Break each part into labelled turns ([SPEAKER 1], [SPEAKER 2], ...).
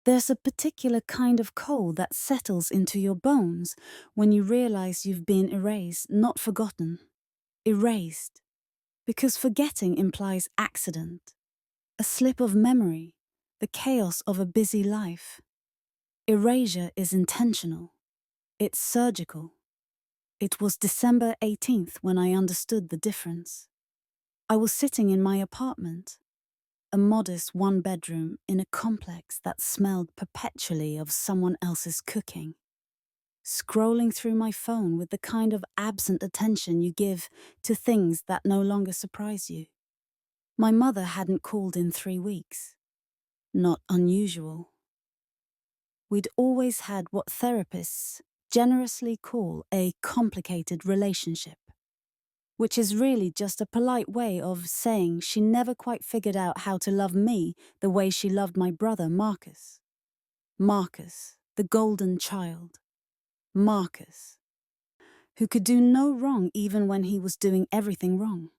[SPEAKER 1] There's a particular kind of cold that settles into your bones when you realize you've been erased, not forgotten. Erased. Because forgetting implies accident, a slip of memory, the chaos of a busy life. Erasure is intentional. It's surgical. It was December 18th when I understood the difference. I was sitting in my apartment, a modest one-bedroom in a complex that smelled perpetually of someone else's cooking, scrolling through my phone with the kind of absent attention you give to things that no longer surprise you. My mother hadn't called in 3 weeks. Not unusual. We'd always had what therapists generously call a complicated relationship, which is really just a polite way of saying she never quite figured out how to love me the way she loved my brother Marcus. Marcus, the golden child. Marcus, who could do no wrong even when he was doing everything wrong.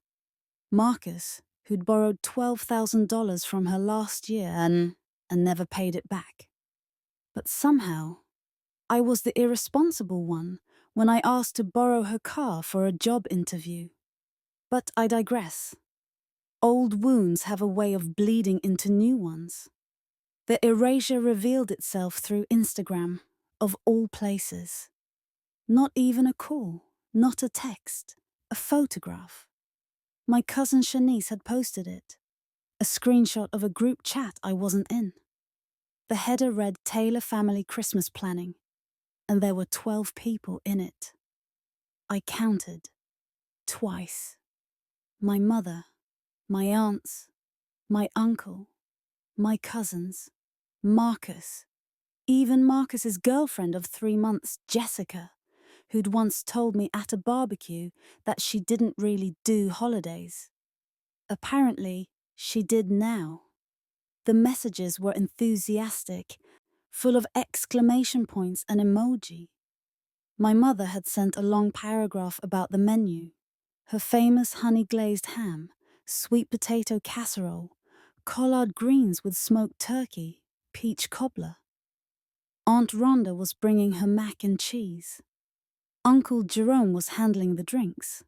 [SPEAKER 1] Marcus, who'd borrowed $12,000 from her last year and never paid it back. But somehow, I was the irresponsible one when I asked to borrow her car for a job interview. But I digress. Old wounds have a way of bleeding into new ones. The erasure revealed itself through Instagram, of all places. Not even a call, not a text, a photograph. My cousin Shanice had posted it, a screenshot of a group chat I wasn't in. The header read Taylor Family Christmas Planning, and there were 12 people in it. I counted. Twice. My mother, my aunts, my uncle, my cousins, Marcus, even Marcus's girlfriend of 3 months, Jessica, who'd once told me at a barbecue that she didn't really do holidays. Apparently, she did now. The messages were enthusiastic, full of exclamation points and emoji. My mother had sent a long paragraph about the menu, her famous honey-glazed ham, sweet potato casserole, collard greens with smoked turkey, peach cobbler. Aunt Rhonda was bringing her mac and cheese. Uncle Jerome was handling the drinks.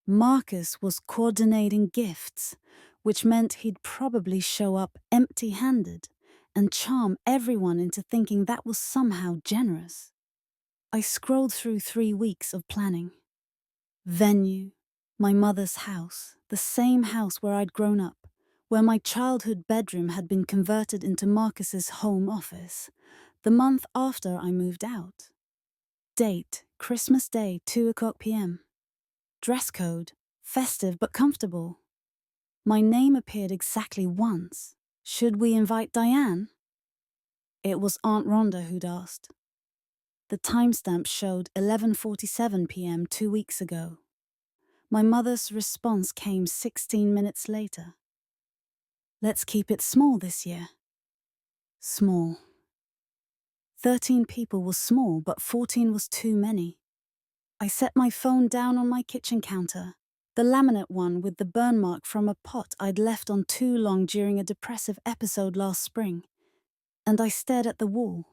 [SPEAKER 1] Marcus was coordinating gifts, which meant he'd probably show up empty-handed and charm everyone into thinking that was somehow generous. I scrolled through 3 weeks of planning. Venue, my mother's house, the same house where I'd grown up, where my childhood bedroom had been converted into Marcus's home office, the month after I moved out. Date, Christmas Day, 2:00 p.m. Dress code, festive but comfortable. My name appeared exactly once. Should we invite Diane? It was Aunt Rhonda who'd asked. The timestamp showed 11:47 p.m. 2 weeks ago. My mother's response came 16 minutes later. Let's keep it small this year. Small. 13 people was small, but 14 was too many. I set my phone down on my kitchen counter, the laminate one with the burn mark from a pot I'd left on too long during a depressive episode last spring, and I stared at the wall.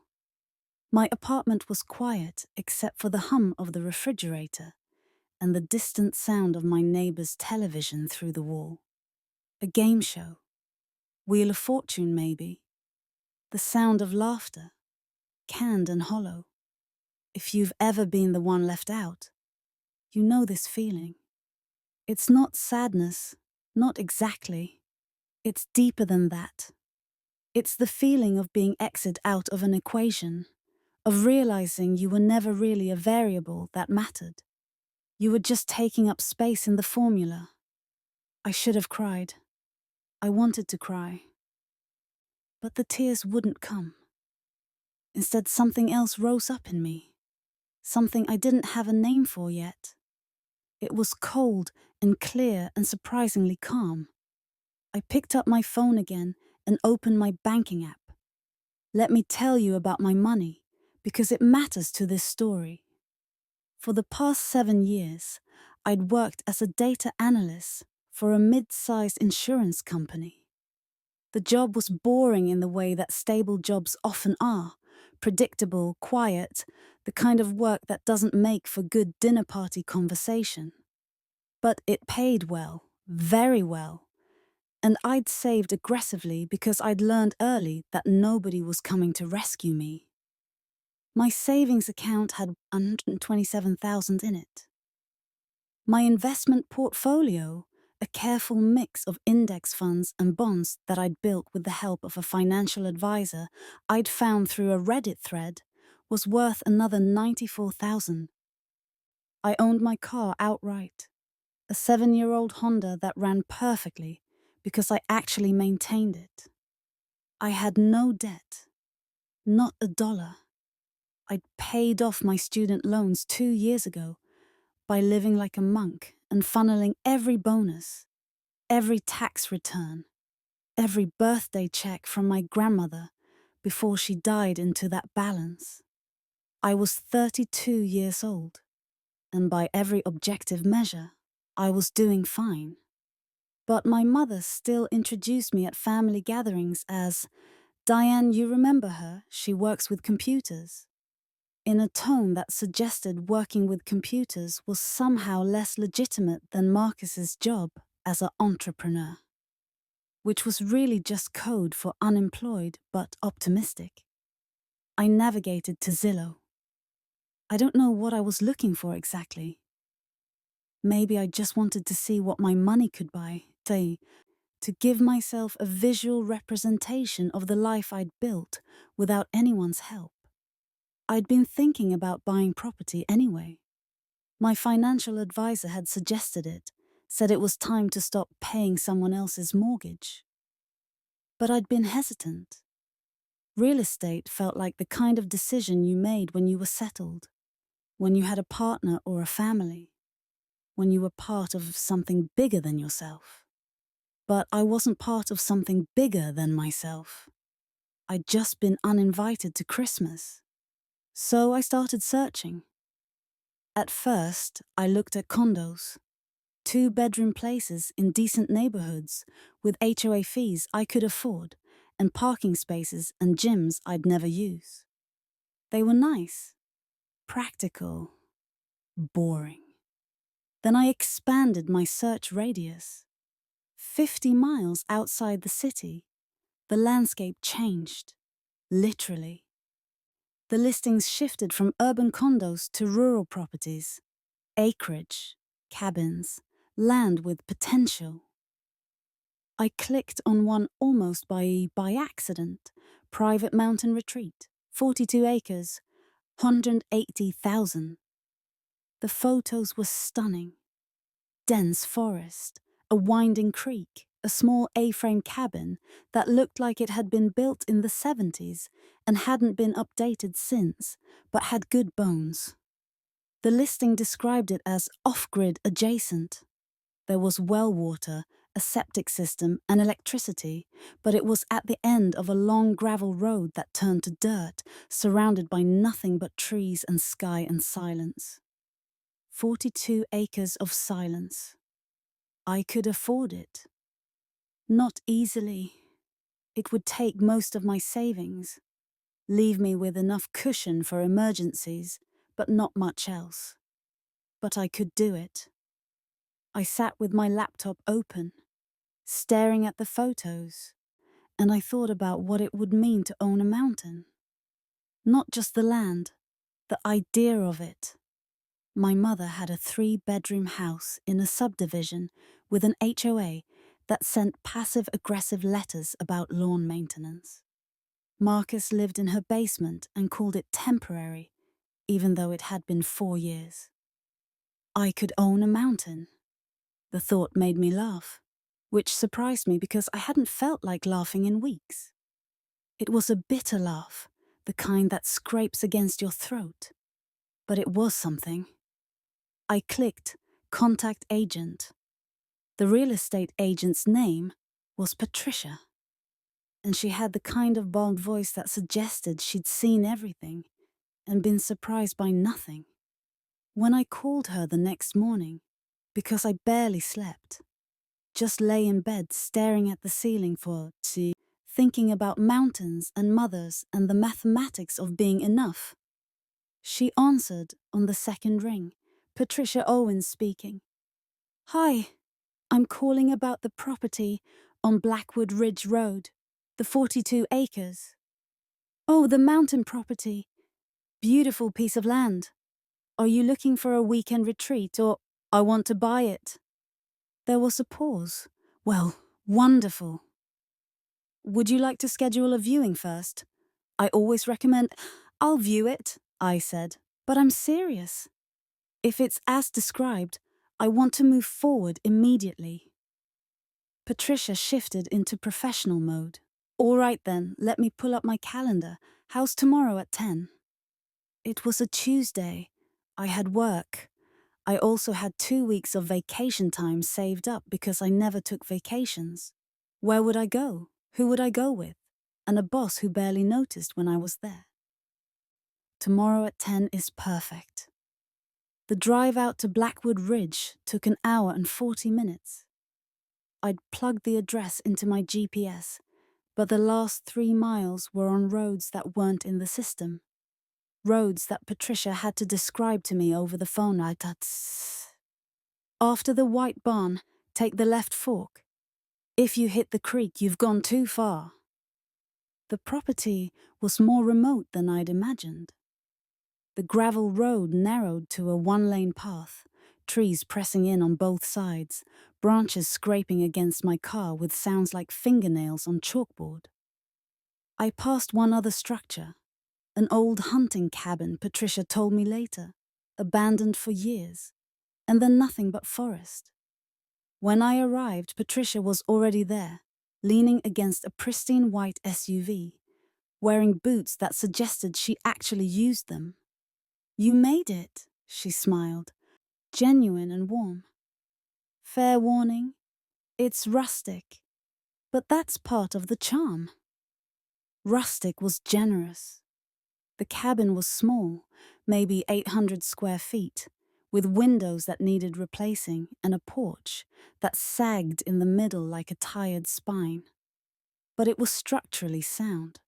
[SPEAKER 1] My apartment was quiet except for the hum of the refrigerator and the distant sound of my neighbor's television through the wall. A game show. Wheel of Fortune, maybe. The sound of laughter, canned and hollow. If you've ever been the one left out, you know this feeling. It's not sadness, not exactly. It's deeper than that. It's the feeling of being exited out of an equation, of realizing you were never really a variable that mattered. You were just taking up space in the formula. I should have cried. I wanted to cry. But the tears wouldn't come. Instead, something else rose up in me. Something I didn't have a name for yet. It was cold and clear and surprisingly calm. I picked up my phone again and opened my banking app. Let me tell you about my money, because it matters to this story. For the past 7 years, I'd worked as a data analyst for a mid-sized insurance company. The job was boring in the way that stable jobs often are. Predictable, quiet, the kind of work that doesn't make for good dinner party conversation. But it paid well, very well. And I'd saved aggressively because I'd learned early that nobody was coming to rescue me. My savings account had 127,000 in it. My investment portfolio, a careful mix of index funds and bonds that I'd built with the help of a financial advisor I'd found through a Reddit thread, was worth another 94,000. I owned my car outright, a 7-year-old Honda that ran perfectly because I actually maintained it. I had no debt, not a dollar. I'd paid off my student loans 2 years ago by living like a monk and funneling every bonus, every tax return, every birthday check from my grandmother before she died into that balance. I was 32 years old, and by every objective measure, I was doing fine. But my mother still introduced me at family gatherings as, "Diane, you remember her, she works with computers," in a tone that suggested working with computers was somehow less legitimate than Marcus's job as an entrepreneur, which was really just code for unemployed but optimistic. I navigated to Zillow. I don't know what I was looking for exactly. Maybe I just wanted to see what my money could buy, to give myself a visual representation of the life I'd built without anyone's help. I'd been thinking about buying property anyway. My financial advisor had suggested it, said it was time to stop paying someone else's mortgage. But I'd been hesitant. Real estate felt like the kind of decision you made when you were settled, when you had a partner or a family, when you were part of something bigger than yourself. But I wasn't part of something bigger than myself. I'd just been uninvited to Christmas. So I started searching. At first, I looked at condos, 2-bedroom places in decent neighborhoods with HOA fees I could afford and parking spaces and gyms I'd never use. They were nice, practical, boring. Then I expanded my search radius. 50 miles outside the city, the landscape changed, literally. The listings shifted from urban condos to rural properties, acreage, cabins, land with potential. I clicked on one almost by accident. Private mountain retreat, 42 acres, 180,000. The photos were stunning. Dense forest, a winding creek, a small A-frame cabin that looked like it had been built in the 70s and hadn't been updated since, but had good bones. The listing described it as off-grid adjacent. There was well water, a septic system, and electricity, but it was at the end of a long gravel road that turned to dirt, surrounded by nothing but trees and sky and silence. 42 acres of silence. I could afford it. Not easily. It would take most of my savings, leave me with enough cushion for emergencies, but not much else. But I could do it. I sat with my laptop open, staring at the photos, and I thought about what it would mean to own a mountain. Not just the land, the idea of it. My mother had a 3-bedroom house in a subdivision with an HOA that sent passive-aggressive letters about lawn maintenance. Marcus lived in her basement and called it temporary, even though it had been 4 years. I could own a mountain. The thought made me laugh, which surprised me because I hadn't felt like laughing in weeks. It was a bitter laugh, the kind that scrapes against your throat. But it was something. I clicked Contact Agent. The real estate agent's name was Patricia, and she had the kind of bold voice that suggested she'd seen everything and been surprised by nothing. When I called her the next morning, because I barely slept, just lay in bed staring at the ceiling for thinking about mountains and mothers and the mathematics of being enough. She answered on the second ring, Patricia Owens speaking. Hi, I'm calling about the property on Blackwood Ridge Road, the 42 acres. Oh, the mountain property. Beautiful piece of land. Are you looking for a weekend retreat or I want to buy it? There was a pause. Well, wonderful. Would you like to schedule a viewing first? I always recommend. I'll view it, I said, but I'm serious. If it's as described, I want to move forward immediately. Patricia shifted into professional mode. All right then, let me pull up my calendar. How's tomorrow at 10? It was a Tuesday. I had work. I also had 2 weeks of vacation time saved up because I never took vacations. Where would I go? Who would I go with? And a boss who barely noticed when I was there. Tomorrow at 10 is perfect. The drive out to Blackwood Ridge took an hour and 40 minutes. I'd plugged the address into my GPS, but the last 3 miles were on roads that weren't in the system. Roads that Patricia had to describe to me over the phone. After the white barn, take the left fork. If you hit the creek, you've gone too far. The property was more remote than I'd imagined. The gravel road narrowed to a 1-lane path, trees pressing in on both sides, branches scraping against my car with sounds like fingernails on chalkboard. I passed one other structure, an old hunting cabin, Patricia told me later, abandoned for years, and then nothing but forest. When I arrived, Patricia was already there, leaning against a pristine white SUV, wearing boots that suggested she actually used them. You made it, she smiled, genuine and warm. Fair warning, it's rustic, but that's part of the charm. Rustic was generous. The cabin was small, maybe 800 square feet, with windows that needed replacing and a porch that sagged in the middle like a tired spine. But it was structurally sound.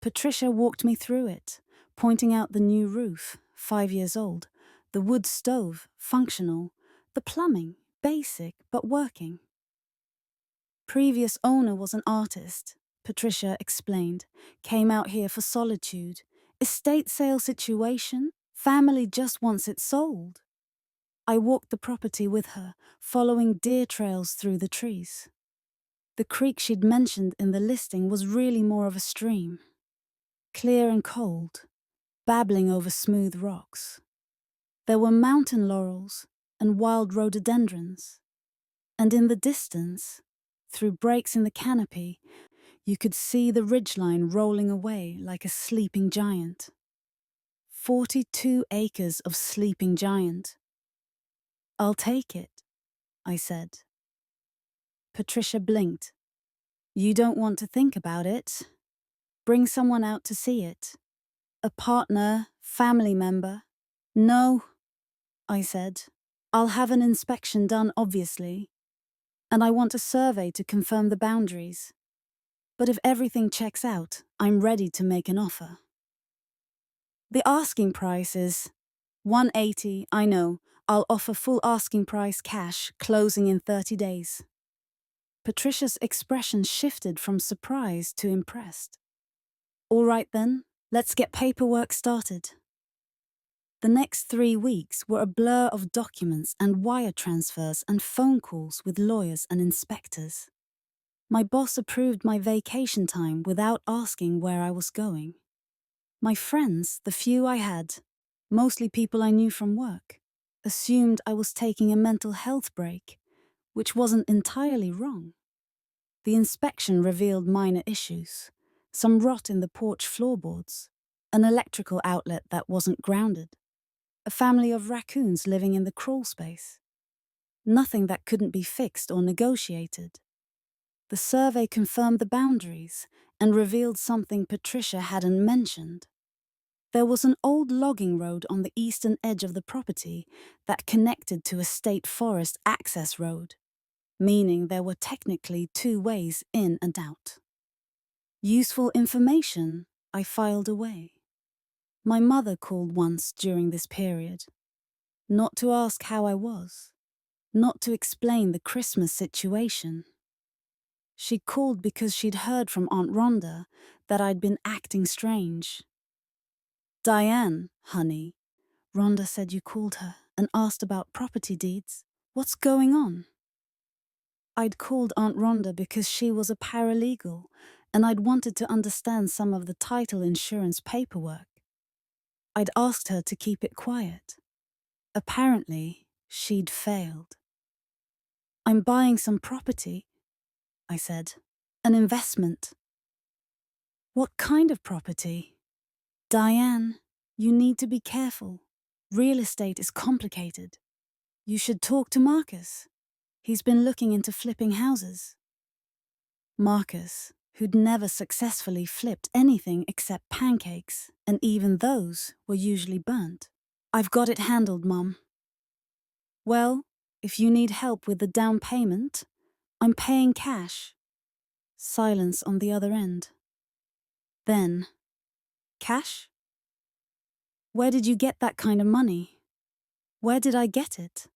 [SPEAKER 1] Patricia walked me through it, pointing out the new roof, 5 years old, the wood stove, functional, the plumbing, basic but working. Previous owner was an artist, Patricia explained, came out here for solitude. Estate sale situation, family just wants it sold. I walked the property with her, following deer trails through the trees. The creek she'd mentioned in the listing was really more of a stream. Clear and cold, babbling over smooth rocks. There were mountain laurels and wild rhododendrons. And in the distance, through breaks in the canopy, you could see the ridgeline rolling away like a sleeping giant. 42 acres of sleeping giant. I'll take it, I said. Patricia blinked. You don't want to think about it? Bring someone out to see it. A partner, family member. No, I said. I'll have an inspection done, obviously. And I want a survey to confirm the boundaries. But if everything checks out, I'm ready to make an offer. The asking price is $180, I know. I'll offer full asking price cash, closing in 30 days. Patricia's expression shifted from surprise to impressed. All right then, let's get paperwork started. The next 3 weeks were a blur of documents and wire transfers and phone calls with lawyers and inspectors. My boss approved my vacation time without asking where I was going. My friends, the few I had, mostly people I knew from work, assumed I was taking a mental health break, which wasn't entirely wrong. The inspection revealed minor issues, some rot in the porch floorboards, an electrical outlet that wasn't grounded, a family of raccoons living in the crawl space. Nothing that couldn't be fixed or negotiated. The survey confirmed the boundaries and revealed something Patricia hadn't mentioned. There was an old logging road on the eastern edge of the property that connected to a state forest access road, meaning there were technically 2 ways in and out. Useful information I filed away. My mother called once during this period, not to ask how I was, not to explain the Christmas situation. She called because she'd heard from Aunt Rhonda that I'd been acting strange. "Diane, honey," Rhonda said you called her and asked about property deeds. What's going on? I'd called Aunt Rhonda because she was a paralegal and I'd wanted to understand some of the title insurance paperwork. I'd asked her to keep it quiet. Apparently, she'd failed. "I'm buying some property," I said. "An investment." "What kind of property?" "Diane, you need to be careful. Real estate is complicated. You should talk to Marcus. He's been looking into flipping houses." Marcus, who'd never successfully flipped anything except pancakes, and even those were usually burnt. "I've got it handled, Mum." "Well, if you need help with the down payment, I'm paying cash." Silence on the other end. Then, "Cash? Where did you get that kind of money?" Where did I get it?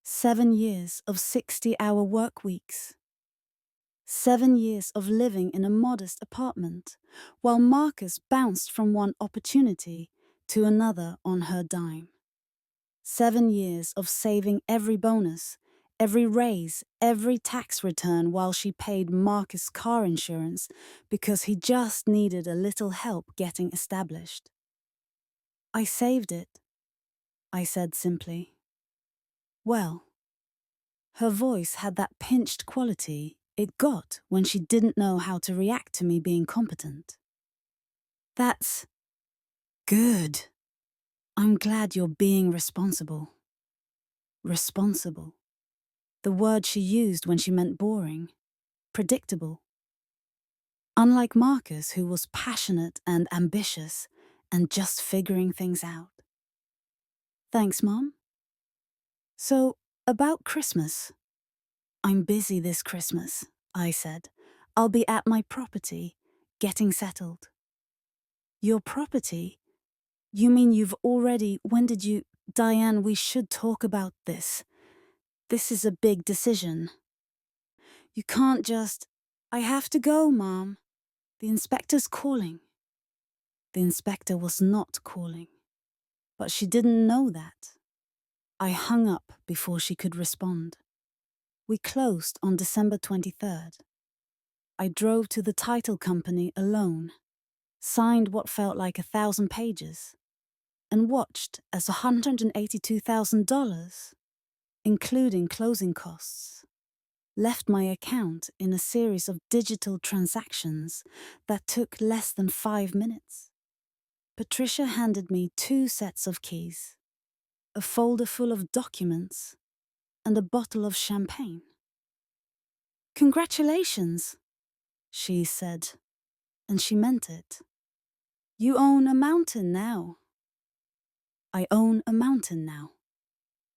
[SPEAKER 1] 7 years of 60-hour work weeks. 7 years of living in a modest apartment, while Marcus bounced from one opportunity to another on her dime. 7 years of saving every bonus, every raise, every tax return while she paid Marcus car insurance because he just needed a little help getting established. "I saved it," I said simply. "Well." Her voice had that pinched quality it got when she didn't know how to react to me being competent. "That's good. I'm glad you're being responsible." Responsible. The word she used when she meant boring. Predictable. Unlike Marcus, who was passionate and ambitious and just figuring things out. "Thanks, Mom." "So, about Christmas." "I'm busy this Christmas," I said. "I'll be at my property, getting settled." "Your property? You mean you've already... When did you... Diane, we should talk about this. This is a big decision." "You can't just..." "I have to go, Mom. The inspector's calling." The inspector was not calling. But she didn't know that. I hung up before she could respond. We closed on December 23rd. I drove to the title company alone, signed what felt like 1,000 pages, and watched as $182,000, including closing costs, left my account in a series of digital transactions that took less than 5 minutes. Patricia handed me 2 sets of keys, a folder full of documents, and a bottle of champagne. "Congratulations," she said, and she meant it. "You own a mountain now." "I own a mountain now,"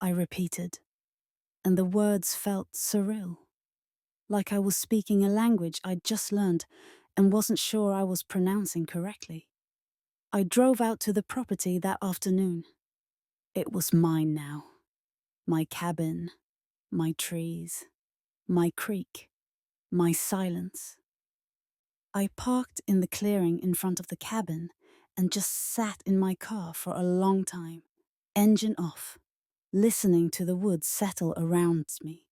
[SPEAKER 1] I repeated, and the words felt surreal, like I was speaking a language I'd just learned and wasn't sure I was pronouncing correctly. I drove out to the property that afternoon. It was mine now. My cabin, my trees, my creek, my silence. I parked in the clearing in front of the cabin and just sat in my car for a long time, engine off, listening to the woods settle around me.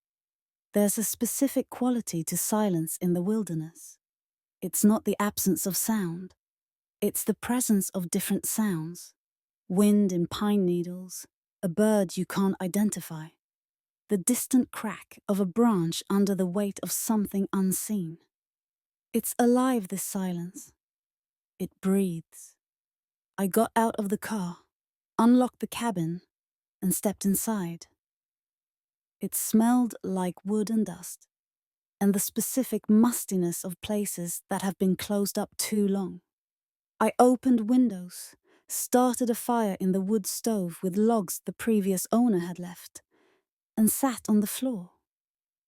[SPEAKER 1] There's a specific quality to silence in the wilderness. It's not the absence of sound. It's the presence of different sounds. Wind in pine needles, a bird you can't identify, the distant crack of a branch under the weight of something unseen. It's alive, this silence. It breathes. I got out of the car, unlocked the cabin, and stepped inside. It smelled like wood and dust, and the specific mustiness of places that have been closed up too long. I opened windows, started a fire in the wood stove with logs the previous owner had left, and sat on the floor.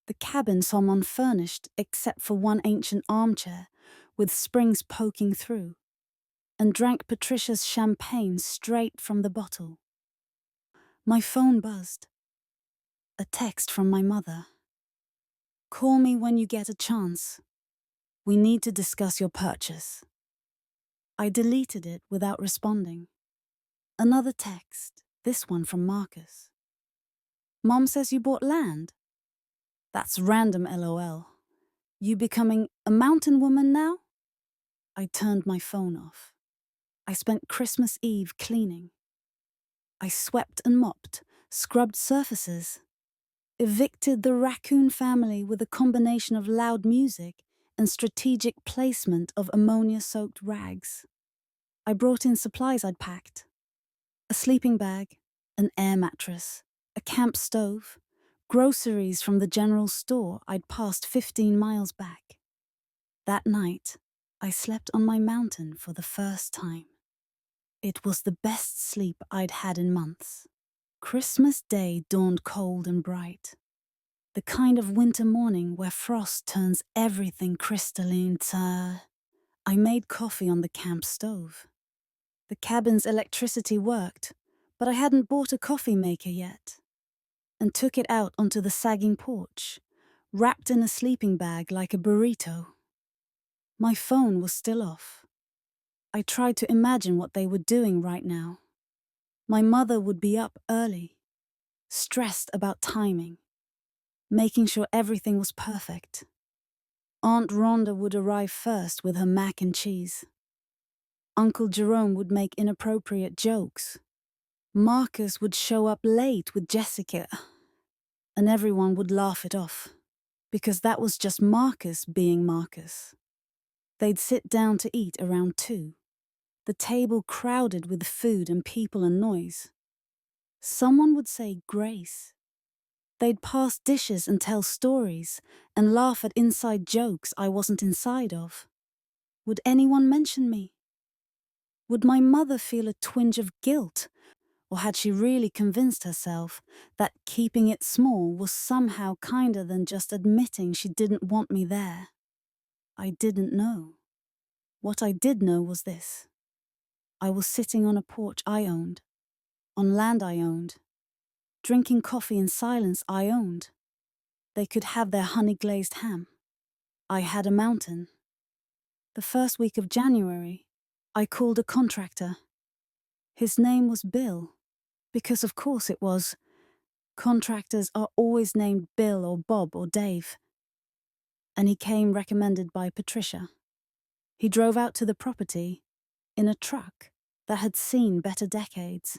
[SPEAKER 1] The cabin saw unfurnished except for one ancient armchair, with springs poking through, and drank Patricia's champagne straight from the bottle. My phone buzzed. A text from my mother. "Call me when you get a chance. We need to discuss your purchase." I deleted it without responding. Another text, this one from Marcus. "Mom says you bought land." "That's random, LOL. You becoming a mountain woman now?" I turned my phone off. I spent Christmas Eve cleaning. I swept and mopped, scrubbed surfaces, evicted the raccoon family with a combination of loud music and strategic placement of ammonia-soaked rags. I brought in supplies I'd packed. A sleeping bag, an air mattress, a camp stove, groceries from the general store I'd passed 15 miles back. That night, I slept on my mountain for the first time. It was the best sleep I'd had in months. Christmas Day dawned cold and bright. The kind of winter morning where frost turns everything crystalline. I made coffee on the camp stove. The cabin's electricity worked, but I hadn't bought a coffee maker yet, and took it out onto the sagging porch, wrapped in a sleeping bag like a burrito. My phone was still off. I tried to imagine what they were doing right now. My mother would be up early, stressed about timing, making sure everything was perfect. Aunt Rhonda would arrive first with her mac and cheese. Uncle Jerome would make inappropriate jokes. Marcus would show up late with Jessica, and everyone would laugh it off, because that was just Marcus being Marcus. They'd sit down to eat around 2, the table crowded with food and people and noise. Someone would say grace. They'd pass dishes and tell stories and laugh at inside jokes I wasn't inside of. Would anyone mention me? Would my mother feel a twinge of guilt, or had she really convinced herself that keeping it small was somehow kinder than just admitting she didn't want me there? I didn't know. What I did know was this. I was sitting on a porch I owned, on land I owned, drinking coffee in silence I owned. They could have their honey-glazed ham. I had a mountain. The first week of January, I called a contractor. His name was Bill, because of course it was. Contractors are always named Bill or Bob or Dave. And he came recommended by Patricia. He drove out to the property in a truck that had seen better decades.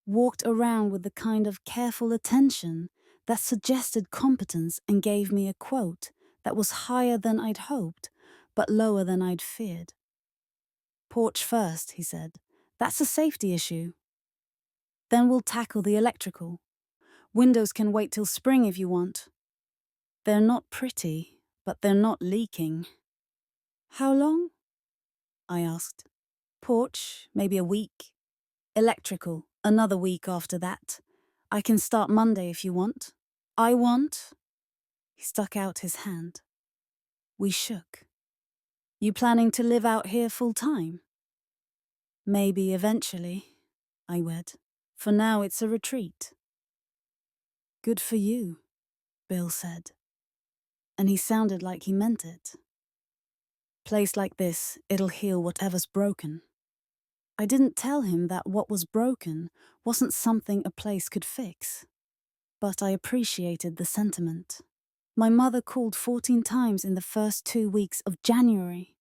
[SPEAKER 1] Walked around with the kind of careful attention that suggested competence and gave me a quote that was higher than I'd hoped, but lower than I'd feared. "Porch first," he said. "That's a safety issue. Then we'll tackle the electrical. Windows can wait till spring if you want. They're not pretty, but they're not leaking." "How long?" I asked. "Porch, maybe a week. Electrical, another week after that. I can start Monday if you want." "I want." He stuck out his hand. We shook. "You planning to live out here full time?" "Maybe eventually," I wed. "For now it's a retreat." "Good for you," Bill said. And he sounded like he meant it. "Place like this, it'll heal whatever's broken." I didn't tell him that what was broken wasn't something a place could fix. But I appreciated the sentiment. My mother called 14 times in the first 2 weeks of January.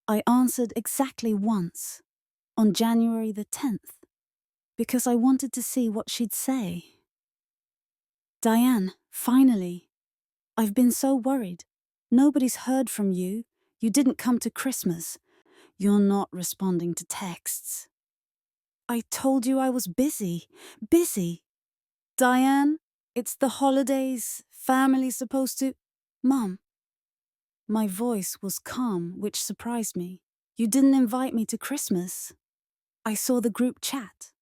[SPEAKER 1] I answered exactly once, on January the 10th, because I wanted to see what she'd say. "Diane, finally. I've been so worried. Nobody's heard from you. You didn't come to Christmas. You're not responding to texts." "I told you I was busy. Busy. Diane, it's the holidays. Family's supposed to..." "Mom." My voice was calm, which surprised me. "You didn't invite me to Christmas. I saw the group chat."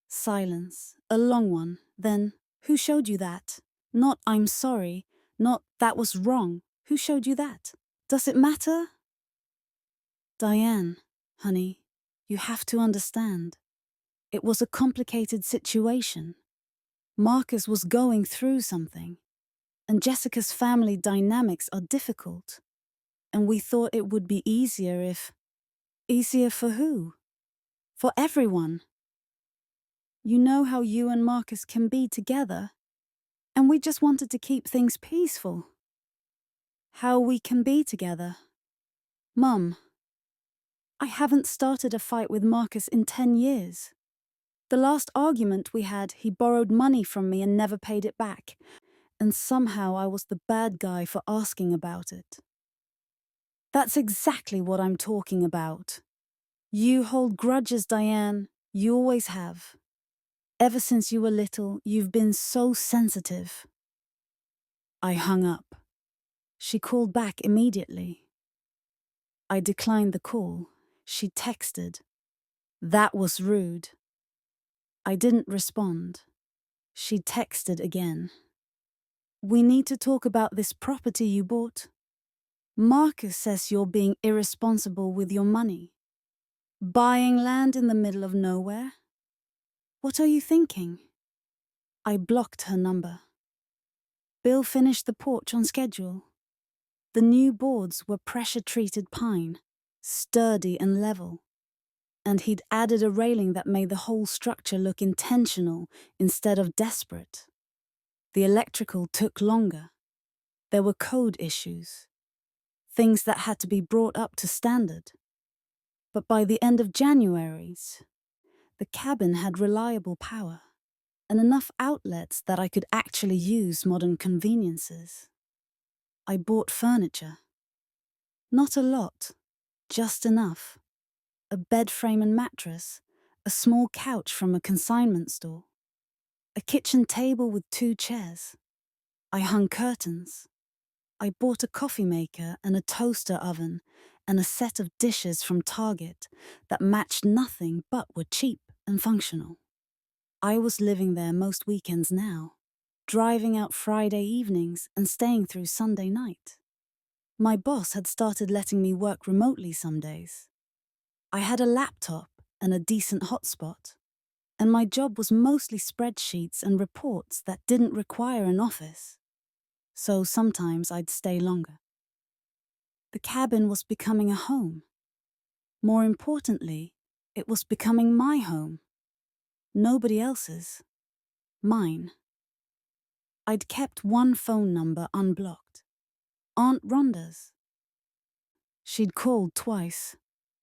[SPEAKER 1] Silence, a long one. Then, "Who showed you that?" Not "I'm sorry," not "that was wrong." "Who showed you that?" Does it matter? Diane, honey, you have to understand. It was a complicated situation. Marcus was going through something, and Jessica's family dynamics are difficult. And we thought it would be easier if... Easier for who? For everyone. You know how you and Marcus can be together, and we just wanted to keep things peaceful. How we can be together. Mum, I haven't started a fight with Marcus in 10 years. The last argument we had, he borrowed money from me and never paid it back, and somehow I was the bad guy for asking about it. That's exactly what I'm talking about. You hold grudges, Diane. You always have. Ever since you were little, you've been so sensitive. I hung up. She called back immediately. I declined the call. She texted. That was rude. I didn't respond. She texted again. We need to talk about this property you bought. Marcus says you're being irresponsible with your money. Buying land in the middle of nowhere? What are you thinking? I blocked her number. Bill finished the porch on schedule. The new boards were pressure-treated pine, sturdy and level. And he'd added a railing that made the whole structure look intentional instead of desperate. The electrical took longer. There were code issues, things that had to be brought up to standard. But by the end of January's, the cabin had reliable power and enough outlets that I could actually use modern conveniences. I bought furniture. Not a lot, just enough. A bed frame and mattress, a small couch from a consignment store, a kitchen table with 2 chairs. I hung curtains. I bought a coffee maker and a toaster oven and a set of dishes from Target that matched nothing but were cheap and functional. I was living there most weekends now, driving out Friday evenings and staying through Sunday night. My boss had started letting me work remotely some days. I had a laptop and a decent hotspot, and my job was mostly spreadsheets and reports that didn't require an office. So sometimes I'd stay longer. The cabin was becoming a home. More importantly, it was becoming my home. Nobody else's. Mine. I'd kept one phone number unblocked. Aunt Rhonda's. She'd called twice,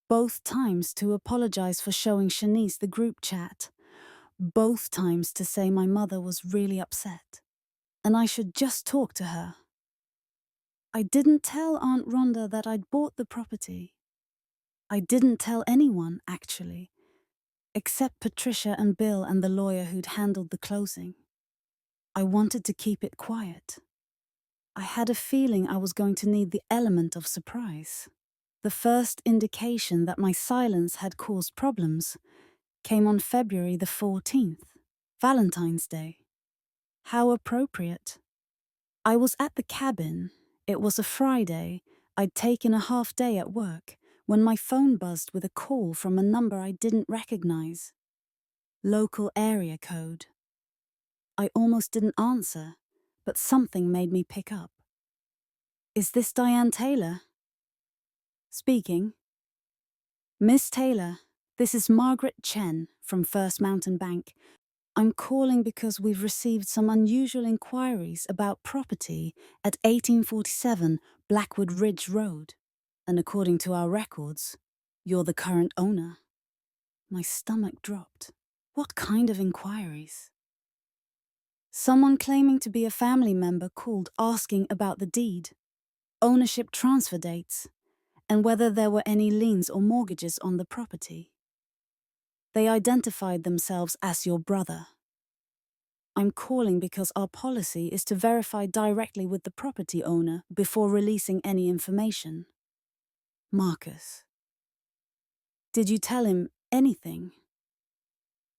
[SPEAKER 1] both times to apologize for showing Shanice the group chat, both times to say my mother was really upset, and I should just talk to her. I didn't tell Aunt Rhonda that I'd bought the property. I didn't tell anyone, actually, except Patricia and Bill and the lawyer who'd handled the closing. I wanted to keep it quiet. I had a feeling I was going to need the element of surprise. The first indication that my silence had caused problems came on February the 14th, Valentine's Day. How appropriate. I was at the cabin. It was a Friday. I'd taken a half day at work when my phone buzzed with a call from a number I didn't recognize. Local area code. I almost didn't answer, but something made me pick up. Is this Diane Taylor? Speaking. Miss Taylor, this is Margaret Chen from First Mountain Bank. I'm calling because we've received some unusual inquiries about property at 1847 Blackwood Ridge Road, and according to our records, you're the current owner. My stomach dropped. What kind of inquiries? Someone claiming to be a family member called asking about the deed, ownership transfer dates, and whether there were any liens or mortgages on the property. They identified themselves as your brother. I'm calling because our policy is to verify directly with the property owner before releasing any information. Marcus. Did you tell him anything?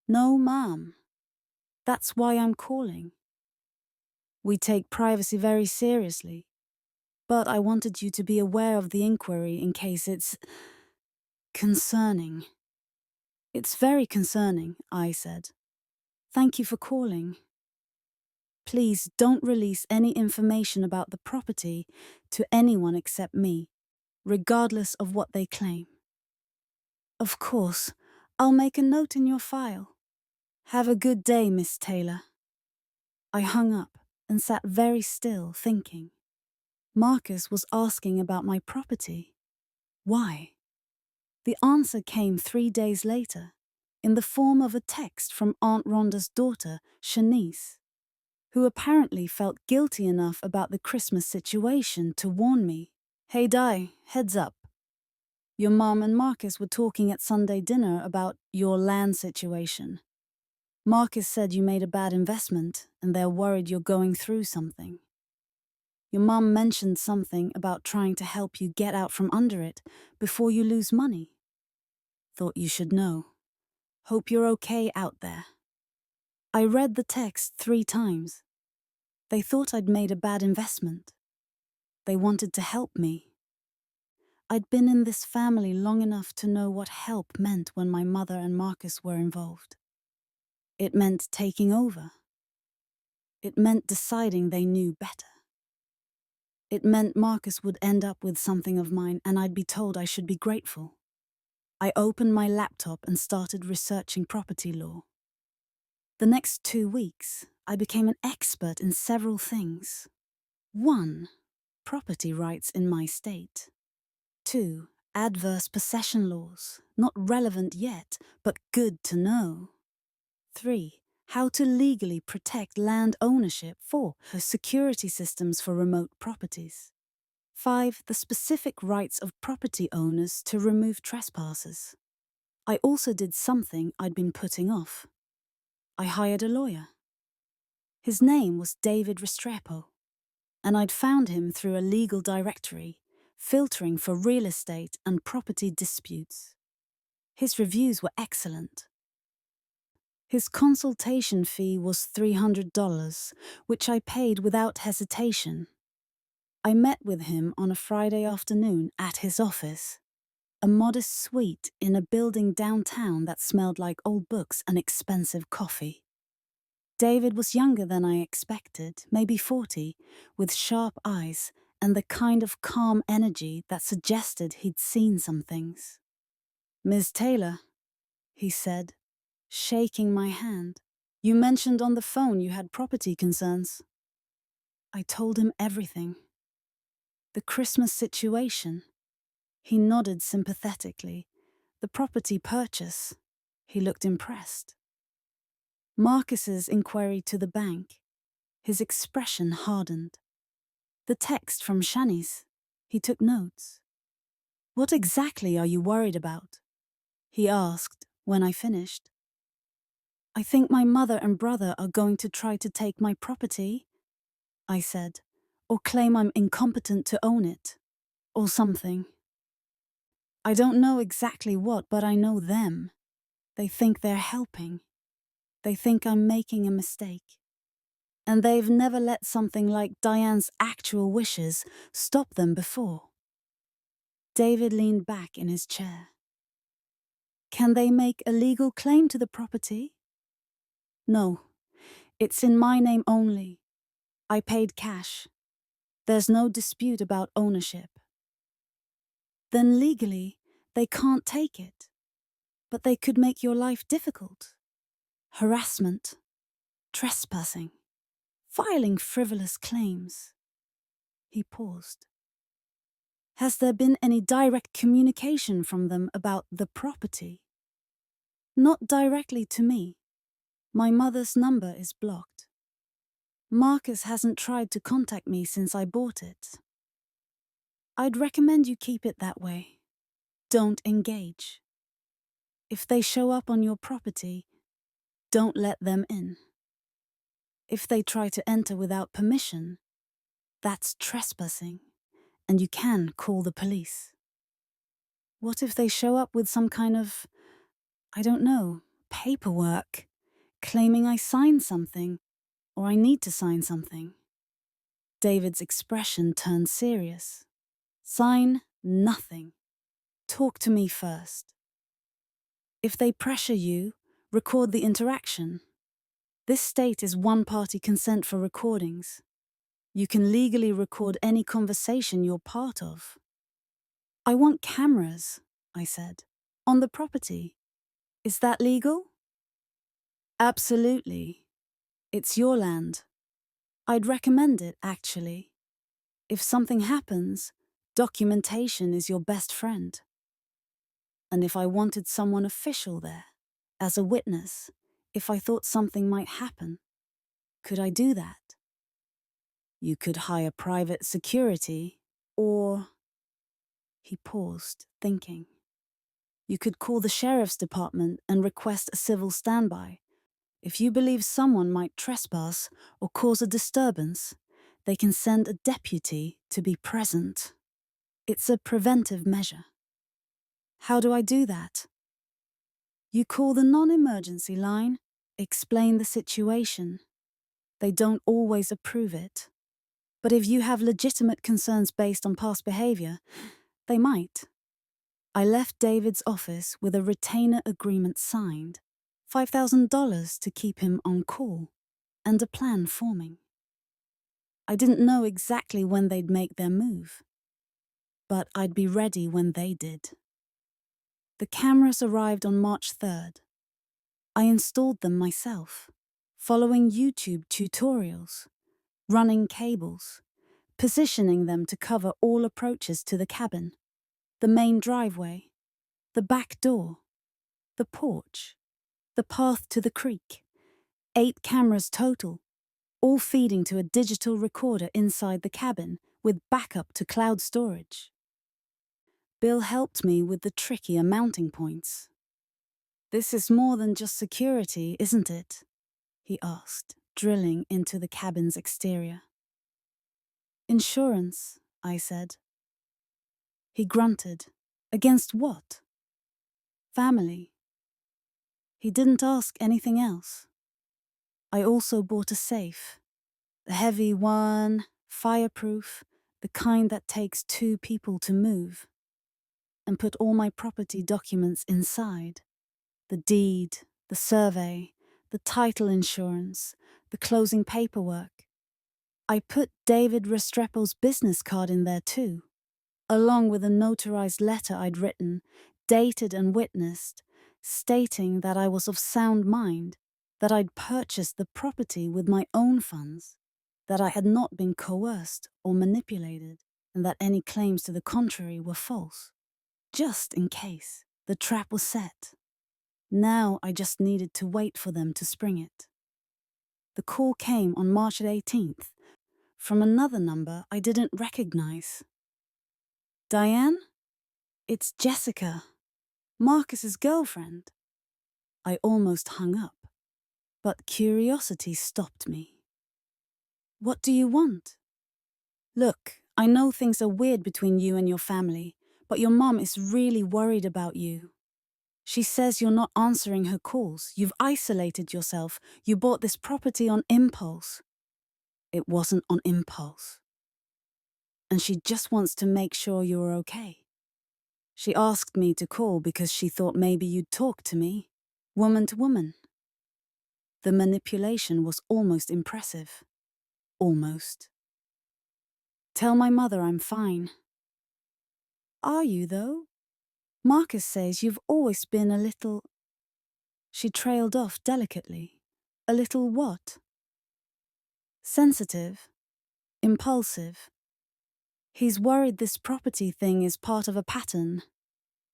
[SPEAKER 1] No, ma'am. That's why I'm calling. We take privacy very seriously, but I wanted you to be aware of the inquiry in case it's concerning. It's very concerning, I said. Thank you for calling. Please don't release any information about the property to anyone except me, regardless of what they claim. Of course, I'll make a note in your file. Have a good day, Miss Taylor. I hung up and sat very still, thinking. Marcus was asking about my property. Why? The answer came 3 days later, in the form of a text from Aunt Rhonda's daughter, Shanice, who apparently felt guilty enough about the Christmas situation to warn me. Hey Di, heads up. Your mom and Marcus were talking at Sunday dinner about your land situation. Marcus said you made a bad investment and they're worried you're going through something. Your mom mentioned something about trying to help you get out from under it before you lose money. Thought you should know. Hope you're okay out there. I read the text 3 times. They thought I'd made a bad investment. They wanted to help me. I'd been in this family long enough to know what help meant when my mother and Marcus were involved. It meant taking over. It meant deciding they knew better. It meant Marcus would end up with something of mine and I'd be told I should be grateful. I opened my laptop and started researching property law. The next 2 weeks, I became an expert in several things. 1. Property rights in my state. 2. Adverse possession laws, not relevant yet, but good to know. 3. How to legally protect land ownership. 4. Security systems for remote properties. 5. The specific rights of property owners to remove trespassers. I also did something I'd been putting off. I hired a lawyer. His name was David Restrepo, and I'd found him through a legal directory, filtering for real estate and property disputes. His reviews were excellent. His consultation fee was $300, which I paid without hesitation. I met with him on a Friday afternoon at his office, a modest suite in a building downtown that smelled like old books and expensive coffee. David was younger than I expected, maybe 40, with sharp eyes and the kind of calm energy that suggested he'd seen some things. Ms. Taylor, he said, shaking my hand, you mentioned on the phone you had property concerns. I told him everything. The Christmas situation. He nodded sympathetically. The property purchase. He looked impressed. Marcus's inquiry to the bank. His expression hardened. The text from Shanice. He took notes. What exactly are you worried about? He asked when I finished. I think my mother and brother are going to try to take my property, I said, or claim I'm incompetent to own it, or something. I don't know exactly what, but I know them. They think they're helping. They think I'm making a mistake. And they've never let something like Diane's actual wishes stop them before. David leaned back in his chair. Can they make a legal claim to the property? No, it's in my name only. I paid cash. There's no dispute about ownership. Then legally, they can't take it. But they could make your life difficult. Harassment, trespassing, filing frivolous claims. He paused. Has there been any direct communication from them about the property? Not directly to me. My mother's number is blocked. Marcus hasn't tried to contact me since I bought it. I'd recommend you keep it that way. Don't engage. If they show up on your property, don't let them in. If they try to enter without permission, that's trespassing, and you can call the police. What if they show up with some kind of, I don't know, paperwork, claiming I signed something, or I need to sign something? David's expression turned serious. Sign nothing. Talk to me first. If they pressure you, record the interaction. This state is one-party consent for recordings. You can legally record any conversation you're part of. I want cameras, I said, on the property. Is that legal? Absolutely. It's your land. I'd recommend it, actually. If something happens, documentation is your best friend. And if I wanted someone official there, as a witness, if I thought something might happen, could I do that? You could hire private security, or... He paused, thinking. You could call the sheriff's department and request a civil standby. If you believe someone might trespass or cause a disturbance, they can send a deputy to be present. It's a preventive measure. How do I do that? You call the non-emergency line, explain the situation. They don't always approve it. But if you have legitimate concerns based on past behavior, they might. I left David's office with a retainer agreement signed, $5,000 to keep him on call, and a plan forming. I didn't know exactly when they'd make their move, but I'd be ready when they did. The cameras arrived on March 3rd. I installed them myself, following YouTube tutorials, running cables, positioning them to cover all approaches to the cabin, the main driveway, the back door, the porch, the path to the creek. 8 cameras total, all feeding to a digital recorder inside the cabin with backup to cloud storage. Bill helped me with the trickier mounting points. This is more than just security, isn't it? He asked, drilling into the cabin's exterior. Insurance, I said. He grunted. Against what? Family. He didn't ask anything else. I also bought a safe. A heavy one, fireproof, the kind that takes 2 people to move. And put all my property documents inside. The deed, the survey, the title insurance, the closing paperwork. I put David Restrepo's business card in there too, along with a notarized letter I'd written, dated and witnessed, stating that I was of sound mind, that I'd purchased the property with my own funds, that I had not been coerced or manipulated, and that any claims to the contrary were false. Just in case the trap was set. Now I just needed to wait for them to spring it. The call came on March 18th, from another number I didn't recognize. Diane? It's Jessica, Marcus's girlfriend. I almost hung up, but curiosity stopped me. What do you want? Look, I know things are weird between you and your family, but your mom is really worried about you. She says you're not answering her calls. You've isolated yourself. You bought this property on impulse. It wasn't on impulse. And she just wants to make sure you're okay. She asked me to call because she thought maybe you'd talk to me, woman to woman. The manipulation was almost impressive. Almost. Tell my mother I'm fine. Are you, though? Marcus says you've always been a little... She trailed off delicately. A little what? Sensitive. Impulsive. He's worried this property thing is part of a pattern,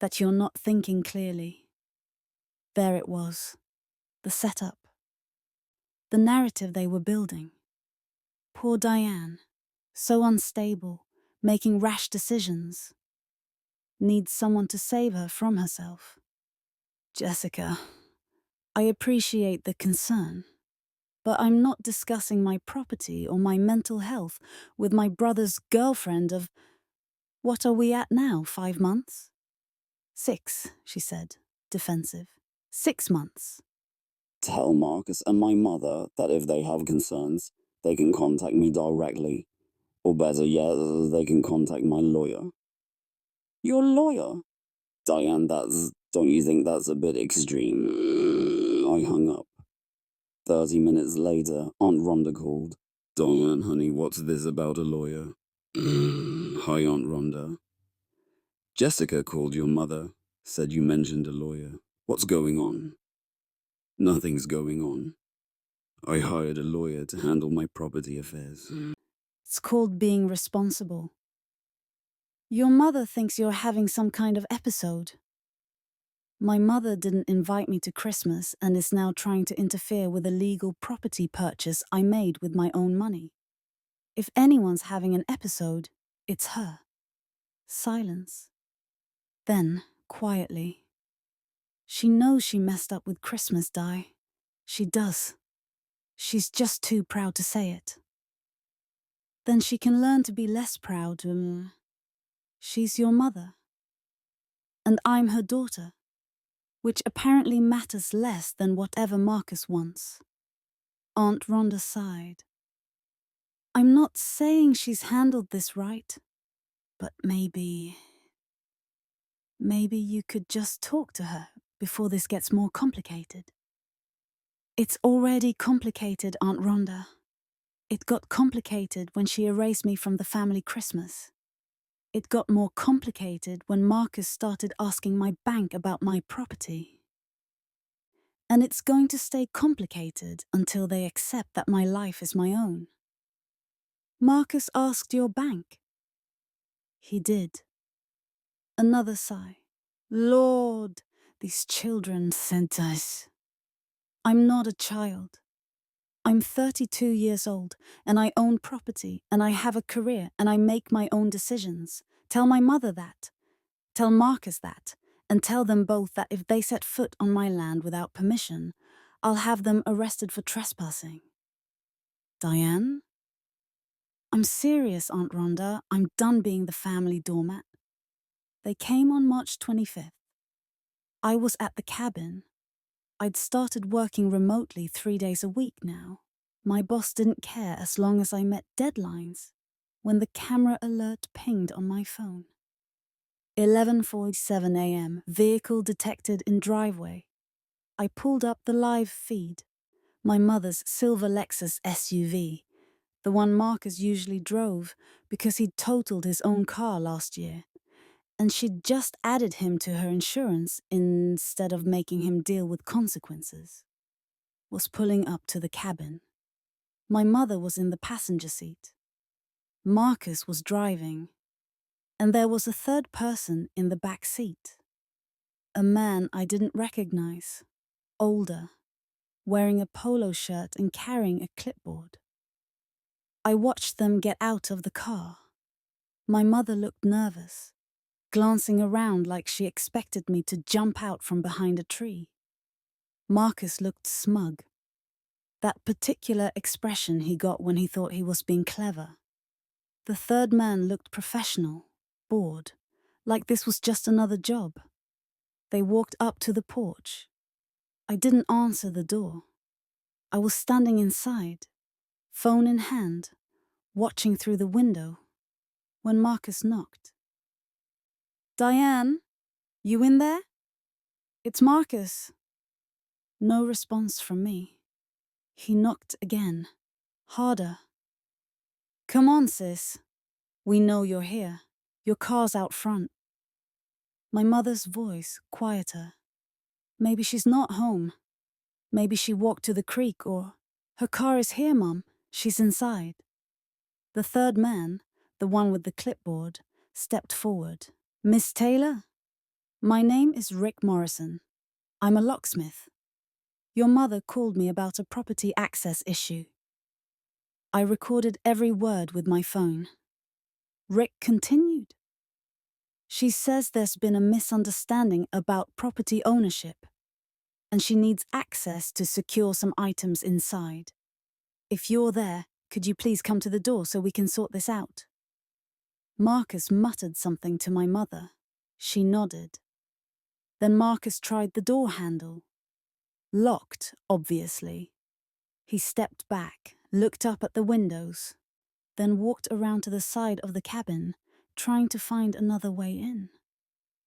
[SPEAKER 1] that you're not thinking clearly. There it was. The setup. The narrative they were building. Poor Diane. So unstable, making rash decisions. Needs someone to save her from herself. Jessica, I appreciate the concern, but I'm not discussing my property or my mental health with my brother's girlfriend of... What are we at now, 5 months? 6, she said, defensive. 6 months.
[SPEAKER 2] Tell Marcus and my mother that if they have concerns, they can contact me directly. Or better yet, they can contact my lawyer. Your lawyer? Diane, don't you think that's a bit extreme? I hung up. 30 minutes later, Aunt Rhonda called. Diane, honey, what's this about a lawyer? Hi, Aunt Rhonda. Jessica called your mother, said you mentioned a lawyer. What's going on? Nothing's going on. I hired a lawyer to handle my property affairs.
[SPEAKER 1] It's called being responsible. Your mother thinks you're having some kind of episode. My mother didn't invite me to Christmas and is now trying to interfere with a legal property purchase I made with my own money. If anyone's having an episode, it's her. Silence. Then, quietly, she knows she messed up with Christmas, Di. She does. She's just too proud to say it. Then she can learn to be less proud. She's your mother. And I'm her daughter, which apparently matters less than whatever Marcus wants. Aunt Rhonda sighed. I'm not saying she's handled this right, but maybe you could just talk to her before this gets more complicated. It's already complicated, Aunt Rhonda. It got complicated when she erased me from the family Christmas. It got more complicated when Marcus started asking my bank about my property. And it's going to stay complicated until they accept that my life is my own. Marcus asked your bank. He did. Another sigh. Lord, these children sent us. I'm not a child. I'm 32 years old, and I own property, and I have a career, and I make my own decisions. Tell my mother that. Tell Marcus that. And tell them both that if they set foot on my land without permission, I'll have them arrested for trespassing. Diane? I'm serious, Aunt Rhonda. I'm done being the family doormat. They came on March 25th. I was at the cabin. I'd started working remotely 3 days a week now. My boss didn't care as long as I met deadlines when the camera alert pinged on my phone. 11:47 a.m. Vehicle detected in driveway. I pulled up the live feed. My mother's silver Lexus SUV, the one Marcus usually drove because he'd totaled his own car last year, and she'd just added him to her insurance instead of making him deal with consequences, was pulling up to the cabin. My mother was in the passenger seat. Marcus was driving, and there was a third person in the back seat. A man I didn't recognize, older, wearing a polo shirt and carrying a clipboard. I watched them get out of the car. My mother looked nervous, glancing around like she expected me to jump out from behind a tree. Marcus looked smug. That particular expression he got when he thought he was being clever. The third man looked professional, bored, like this was just another job. They walked up to the porch. I didn't answer the door. I was standing inside, phone in hand, watching through the window, when Marcus knocked. Diane, you in there? It's Marcus. No response from me. He knocked again, harder. Come on, sis. We know you're here. Your car's out front. My mother's voice, quieter. Maybe she's not home. Maybe she walked to the creek, or her car is here, Mum. She's inside. The third man, the one with the clipboard, stepped forward. Miss Taylor? My name is Rick Morrison. I'm a locksmith. Your mother called me about a property access issue. I recorded every word with my phone. Rick continued. She says there's been a misunderstanding about property ownership, and she needs access to secure some items inside. If you're there, could you please come to the door so we can sort this out? Marcus muttered something to my mother. She nodded. Then Marcus tried the door handle. Locked, obviously. He stepped back, looked up at the windows. then walked around to the side of the cabin, trying to find another way in.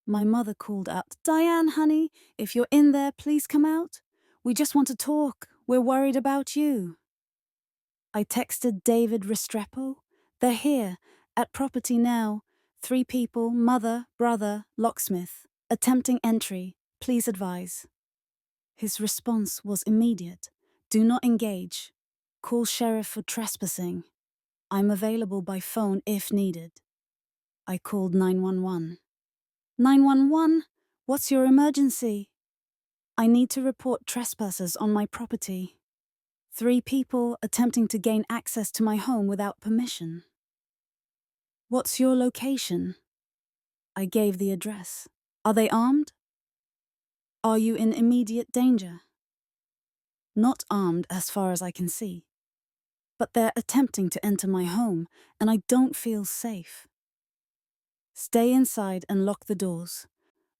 [SPEAKER 1] My mother called out, "Diane, honey, if you're in there, please come out. We just want to talk. We're worried about you." I texted David Restrepo. "They're here, at property now. 3 people, mother, brother, locksmith, attempting entry. Please advise." His response was immediate. "Do not engage. Call sheriff for trespassing. I'm available by phone if needed." I called 911. 911? What's your emergency? "I need to report trespassers on my property. 3 people attempting to gain access to my home without permission." "What's your location?" I gave the address. "Are they armed?" "Are you in immediate danger?" "Not armed as far as I can see. But they're attempting to enter my home, and I don't feel safe." "Stay inside and lock the doors.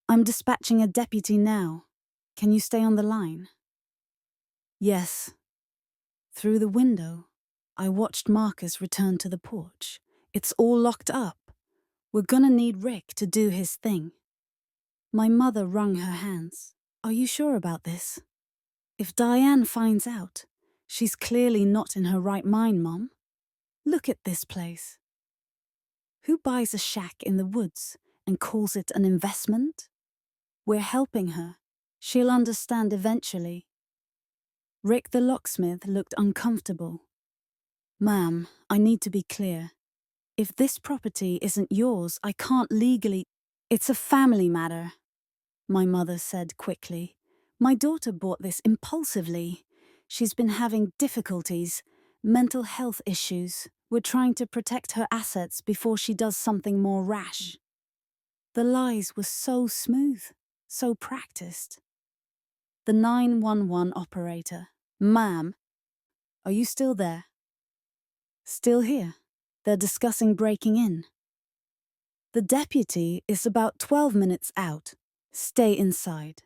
[SPEAKER 1] I'm dispatching a deputy now. Can you stay on the line?" "Yes." Through the window, I watched Marcus return to the porch. "It's all locked up. We're gonna need Rick to do his thing." My mother wrung her hands. "Are you sure about this? If Diane finds out, she's clearly not in her right mind, Mom. Look at this place. Who buys a shack in the woods and calls it an investment? We're helping her. She'll understand eventually." Rick the locksmith looked uncomfortable. "Ma'am, I need to be clear. If this property isn't yours, I can't legally—" "It's a family matter," my mother said quickly. "My daughter bought this impulsively. She's been having difficulties, mental health issues. We're trying to protect her assets before she does something more rash." The lies were so smooth, so practiced. The 911 operator. "Ma'am, are you still there?" "Still here. They're discussing breaking in." "The deputy is about 12 minutes out. Stay inside."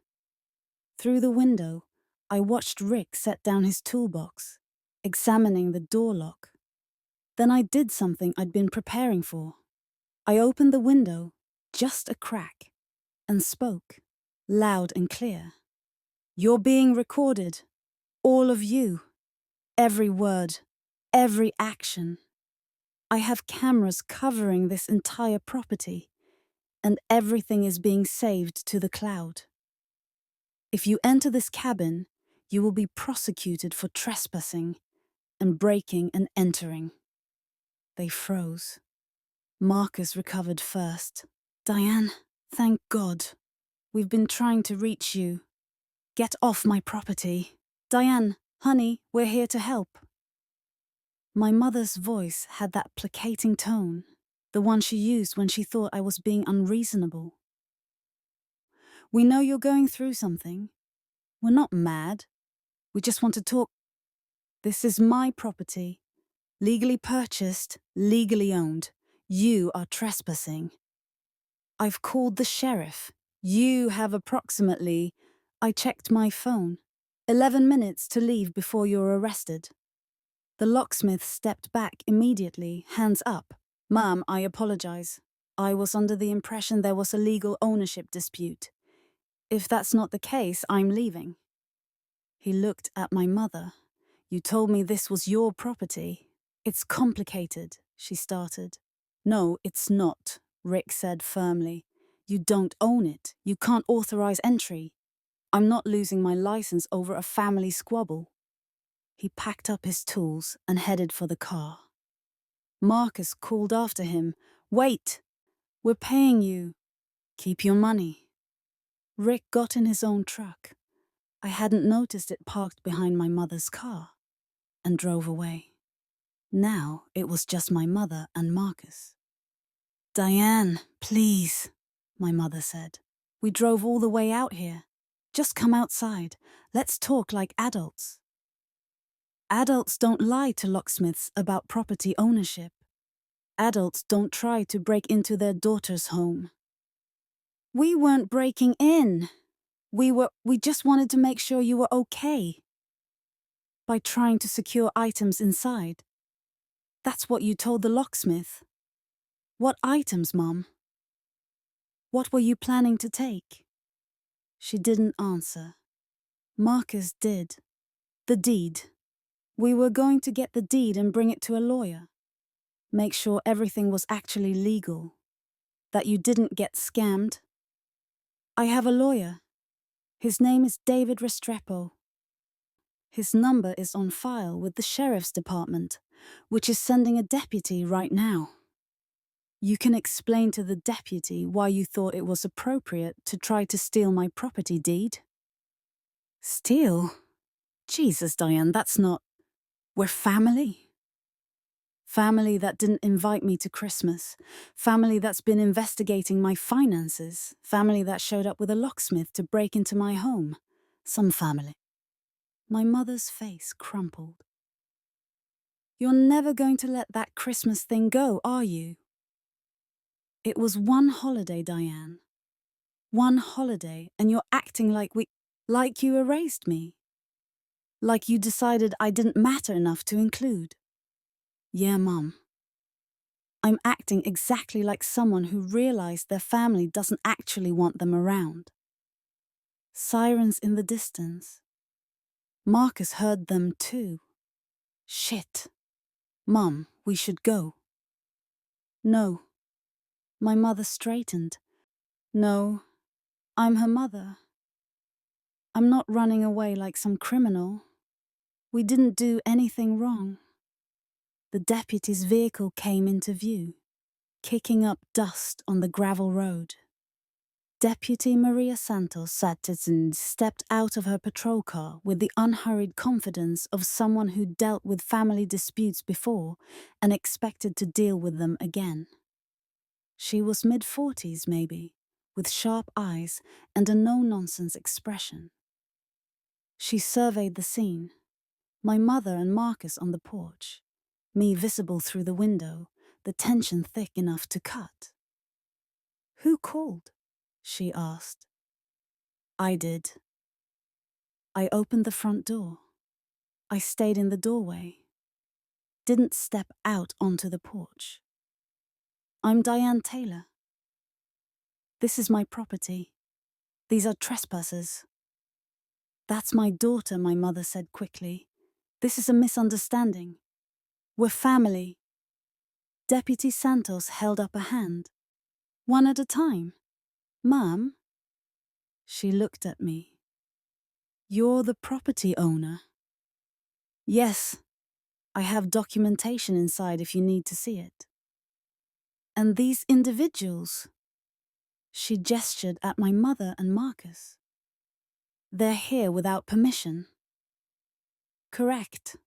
[SPEAKER 1] Through the window, I watched Rick set down his toolbox, examining the door lock. Then I did something I'd been preparing for. I opened the window, just a crack, and spoke, loud and clear. "You're being recorded. All of you. Every word. Every action. I have cameras covering this entire property, and everything is being saved to the cloud. If you enter this cabin, you will be prosecuted for trespassing and breaking and entering." They froze. Marcus recovered first. "Diane, thank God. We've been trying to reach you. Get off my property. Diane, honey, we're here to help." My mother's voice had that placating tone, the one she used when she thought I was being unreasonable. "We know you're going through something. We're not mad. We just want to talk. This is my property. Legally purchased, legally owned. You are trespassing. I've called the sheriff. You have approximately," I checked my phone, "11 minutes to leave before you're arrested." The locksmith stepped back immediately, hands up. "Ma'am, I apologize. I was under the impression there was a legal ownership dispute. If that's not the case, I'm leaving." He looked at my mother. "You told me this was your property." "It's complicated," she started. "No, it's not," Rick said firmly. "You don't own it. You can't authorize entry. I'm not losing my license over a family squabble." He packed up his tools and headed for the car. Marcus called after him, "Wait! We're paying you. Keep your money." Rick got in his own truck. I hadn't noticed it parked behind my mother's car, and drove away. Now it was just my mother and Marcus. "Diane, please," my mother said. "We drove all the way out here. Just come outside. Let's talk like adults." Adults don't lie to locksmiths about property ownership. Adults don't try to break into their daughter's home. "We weren't breaking in. We just wanted to make sure you were okay." "By trying to secure items inside." That's what you told the locksmith. What items, Mom? What were you planning to take? She didn't answer. Marcus did. The deed. We were going to get the deed and bring it to a lawyer. Make sure everything was actually legal. That you didn't get scammed. I have a lawyer. His name is David Restrepo. His number is on file with the sheriff's department, which is sending a deputy right now. You can explain to the deputy why you thought it was appropriate to try to steal my property deed. Steal? Jesus, Diane, that's not... We're family. Family that didn't invite me to Christmas. Family that's been investigating my finances. Family that showed up with a locksmith to break into my home. Some family. My mother's face crumpled. You're never going to let that Christmas thing go, are you? It was one holiday, Diane. One holiday, and you're acting like you erased me. Like you decided I didn't matter enough to include. Yeah, Mum. I'm acting exactly like someone who realized their family doesn't actually want them around. Sirens in the distance. Marcus heard them too. Shit. Mum, we should go. No. My mother straightened. No, I'm her mother. I'm not running away like some criminal. We didn't do anything wrong. The deputy's vehicle came into view, kicking up dust on the gravel road. Deputy Maria Santos Satterton stepped out of her patrol car with the unhurried confidence of someone who dealt with family disputes before and expected to deal with them again. She was mid-40s, maybe, with sharp eyes and a no-nonsense expression. She surveyed the scene, my mother and Marcus on the porch, me visible through the window, the tension thick enough to cut. Who called? She asked. I did. I opened the front door. I stayed in the doorway. Didn't step out onto the porch. I'm Diane Taylor. This is my property. These are trespassers. That's my daughter, my mother said quickly. This is a misunderstanding. We're family. Deputy Santos held up a hand. One at a time. Ma'am? She looked at me. You're the property owner. Yes. I have documentation inside if you need to see it. And these individuals? She gestured at my mother and Marcus. They're here without permission. Correct.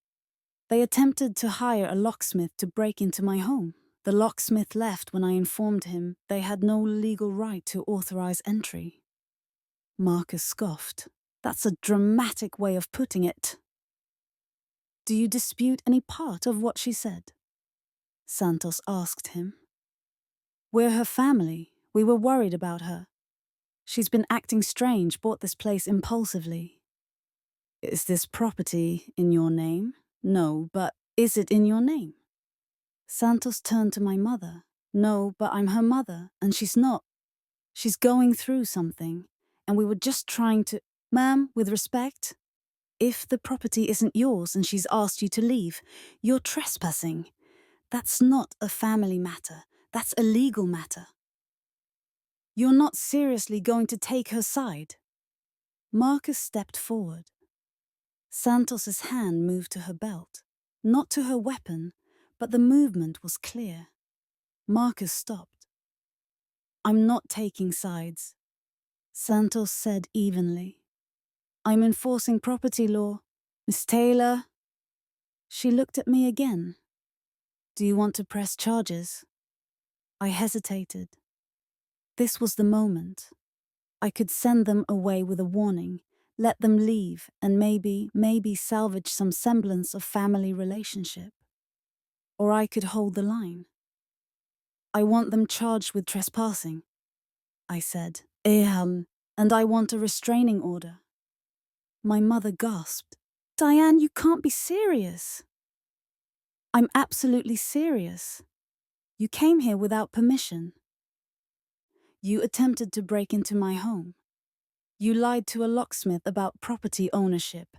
[SPEAKER 1] They attempted to hire a locksmith to break into my home. The locksmith left when I informed him they had no legal right to authorize entry. Marcus scoffed. That's a dramatic way of putting it. Do you dispute any part of what she said? Santos asked him. We're her family. We were worried about her. She's been acting strange, bought this place impulsively. Is this property in your name? No, but is it in your name? Santos turned to my mother. No, but I'm her mother, and she's not. She's going through something, and we were just trying to... Ma'am, with respect, if the property isn't yours and she's asked you to leave, you're trespassing. That's not a family matter. That's a legal matter. You're not seriously going to take her side. Marcus stepped forward. Santos's hand moved to her belt, not to her weapon, but the movement was clear. Marcus stopped. I'm not taking sides, Santos said evenly. I'm enforcing property law. Miss Taylor. She looked at me again. Do you want to press charges? I hesitated. This was the moment. I could send them away with a warning, let them leave, and maybe salvage some semblance of family relationship. Or I could hold the line. I want them charged with trespassing, I said. And I want a restraining order. My mother gasped. Diane, you can't be serious. I'm absolutely serious. You came here without permission. You attempted to break into my home. You lied to a locksmith about property ownership,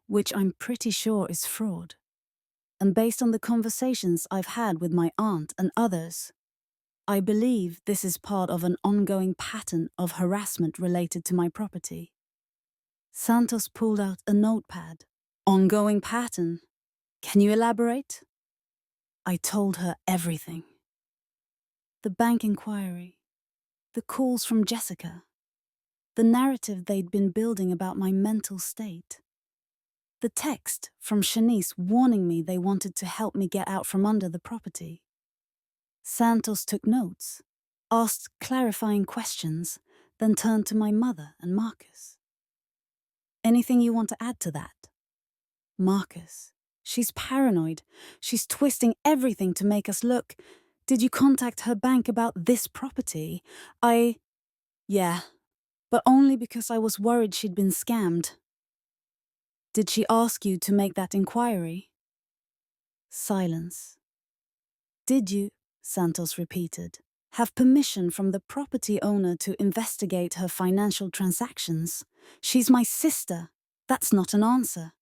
[SPEAKER 1] which I'm pretty sure is fraud. And based on the conversations I've had with my aunt and others, I believe this is part of an ongoing pattern of harassment related to my property. Santos pulled out a notepad. Ongoing pattern? Can you elaborate? I told her everything. The bank inquiry, the calls from Jessica, the narrative they'd been building about my mental state, the text from Shanice warning me they wanted to help me get out from under the property. Santos took notes, asked clarifying questions, then turned to my mother and Marcus. Anything you want to add to that? Marcus. She's paranoid. She's twisting everything to make us look. Did you contact her bank about this property? Yeah, but only because I was worried she'd been scammed. Did she ask you to make that inquiry? Silence. Did you, Santos repeated, have permission from the property owner to investigate her financial transactions? She's my sister. That's not an answer.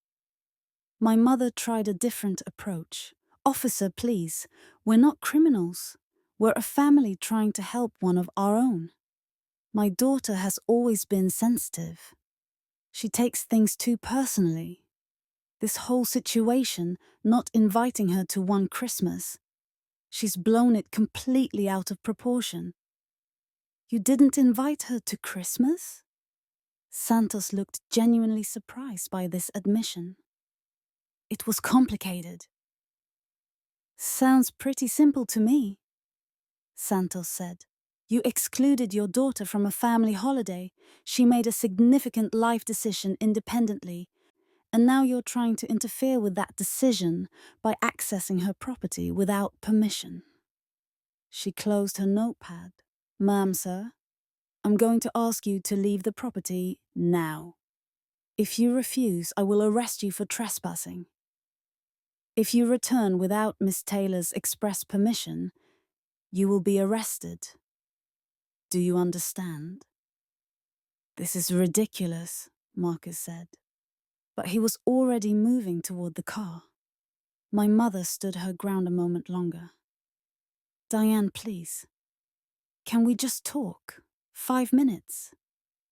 [SPEAKER 1] My mother tried a different approach. Officer, please, we're not criminals. We're a family trying to help one of our own. My daughter has always been sensitive. She takes things too personally. This whole situation, not inviting her to one Christmas, she's blown it completely out of proportion. You didn't invite her to Christmas? Santos looked genuinely surprised by this admission. It was complicated. Sounds pretty simple to me, Santos said. You excluded your daughter from a family holiday. She made a significant life decision independently, and now you're trying to interfere with that decision by accessing her property without permission. She closed her notepad. Ma'am, sir, I'm going to ask you to leave the property now. If you refuse, I will arrest you for trespassing. If you return without Miss Taylor's express permission, you will be arrested. Do you understand? This is ridiculous, Marcus said. But he was already moving toward the car. My mother stood her ground a moment longer. Diane, please. Can we just talk? 5 minutes.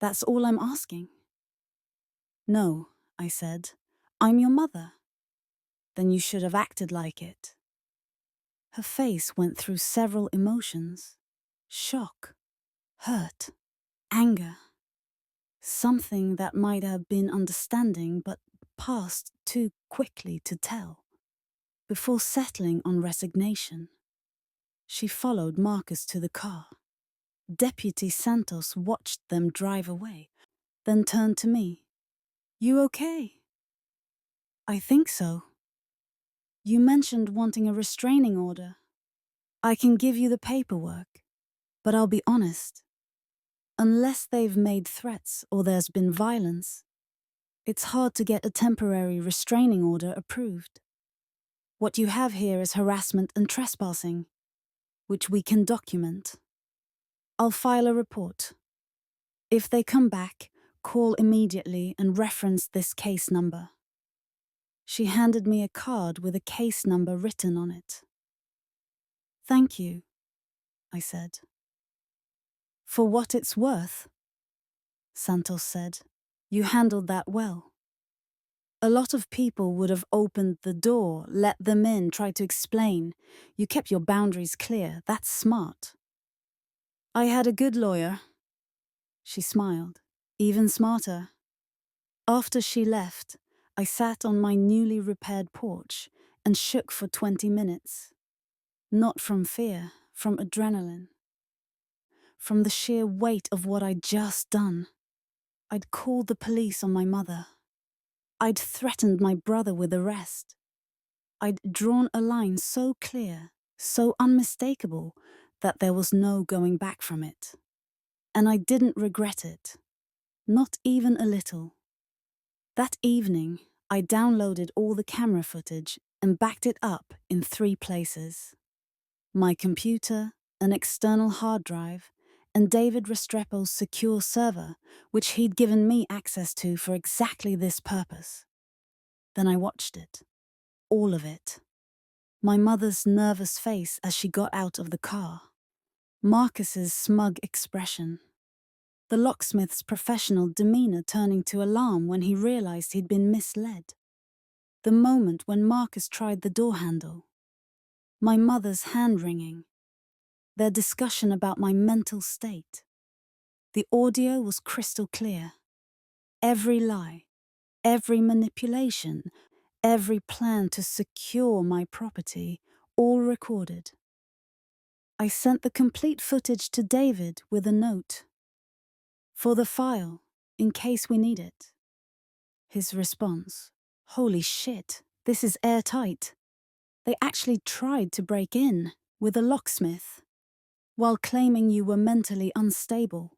[SPEAKER 1] That's all I'm asking. No, I said. I'm your mother. Then you should have acted like it. Her face went through several emotions. Shock, hurt, anger. Something that might have been understanding but passed too quickly to tell. Before settling on resignation, she followed Marcus to the car. Deputy Santos watched them drive away, then turned to me. You okay? I think so. You mentioned wanting a restraining order. I can give you the paperwork, but I'll be honest. Unless they've made threats or there's been violence, it's hard to get a temporary restraining order approved. What you have here is harassment and trespassing, which we can document. I'll file a report. If they come back, call immediately and reference this case number. She handed me a card with a case number written on it. Thank you, I said. For what it's worth, Santos said. You handled that well. A lot of people would have opened the door, let them in, tried to explain. You kept your boundaries clear. That's smart. I had a good lawyer. She smiled. Even smarter. After she left, I sat on my newly repaired porch and shook for 20 minutes. Not from fear, from adrenaline. From the sheer weight of what I'd just done. I'd called the police on my mother. I'd threatened my brother with arrest. I'd drawn a line so clear, so unmistakable, that there was no going back from it. And I didn't regret it. Not even a little. That evening, I downloaded all the camera footage and backed it up in 3 places: my computer, an external hard drive, and David Restrepo's secure server, which he'd given me access to for exactly this purpose. Then I watched it. All of it. My mother's nervous face as she got out of the car. Marcus's smug expression. The locksmith's professional demeanor turning to alarm when he realized he'd been misled. The moment when Marcus tried the door handle. My mother's hand-wringing. Their discussion about my mental state. The audio was crystal clear. Every lie, every manipulation, every plan to secure my property, all recorded. I sent the complete footage to David with a note. For the file, in case we need it. His response: holy shit, this is airtight. They actually tried to break in with a locksmith, while claiming you were mentally unstable.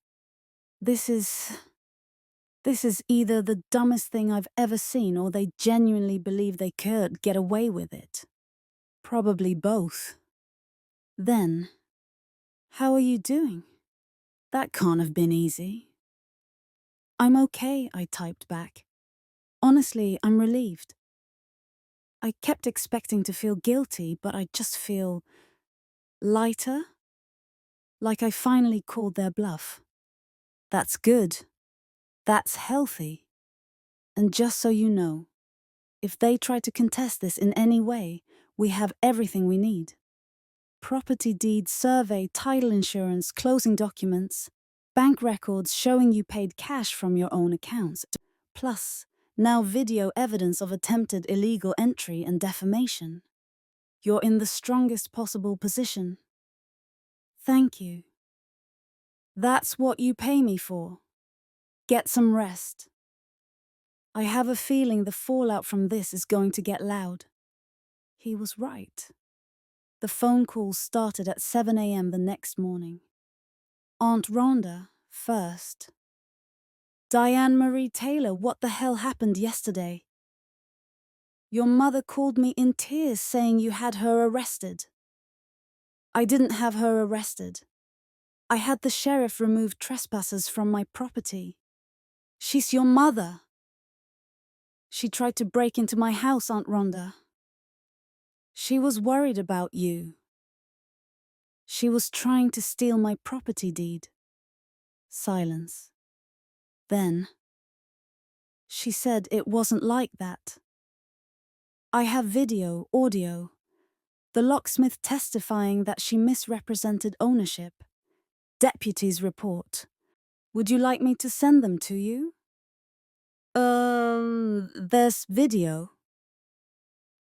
[SPEAKER 1] This is either the dumbest thing I've ever seen, or they genuinely believe they could get away with it. Probably both. Then, how are you doing? That can't have been easy. I'm okay, I typed back. Honestly, I'm relieved. I kept expecting to feel guilty, but I just feel lighter. Like I finally called their bluff. That's good. That's healthy. And just so you know, if they try to contest this in any way, we have everything we need. Property deed, survey, title insurance, closing documents, bank records showing you paid cash from your own accounts, plus now video evidence of attempted illegal entry and defamation. You're in the strongest possible position. Thank you. That's what you pay me for. Get some rest. I have a feeling the fallout from this is going to get loud. He was right. The phone calls started at 7 a.m. the next morning. Aunt Rhonda, first. Diane Marie Taylor, what the hell happened yesterday? Your mother called me in tears saying you had her arrested. I didn't have her arrested. I had the sheriff remove trespassers from my property. She's your mother. She tried to break into my house, Aunt Rhonda. She was worried about you. She was trying to steal my property deed. Silence. Then, she said it wasn't like that. I have video, audio. The locksmith testifying that she misrepresented ownership. Deputy's report. Would you like me to send them to you? There's video.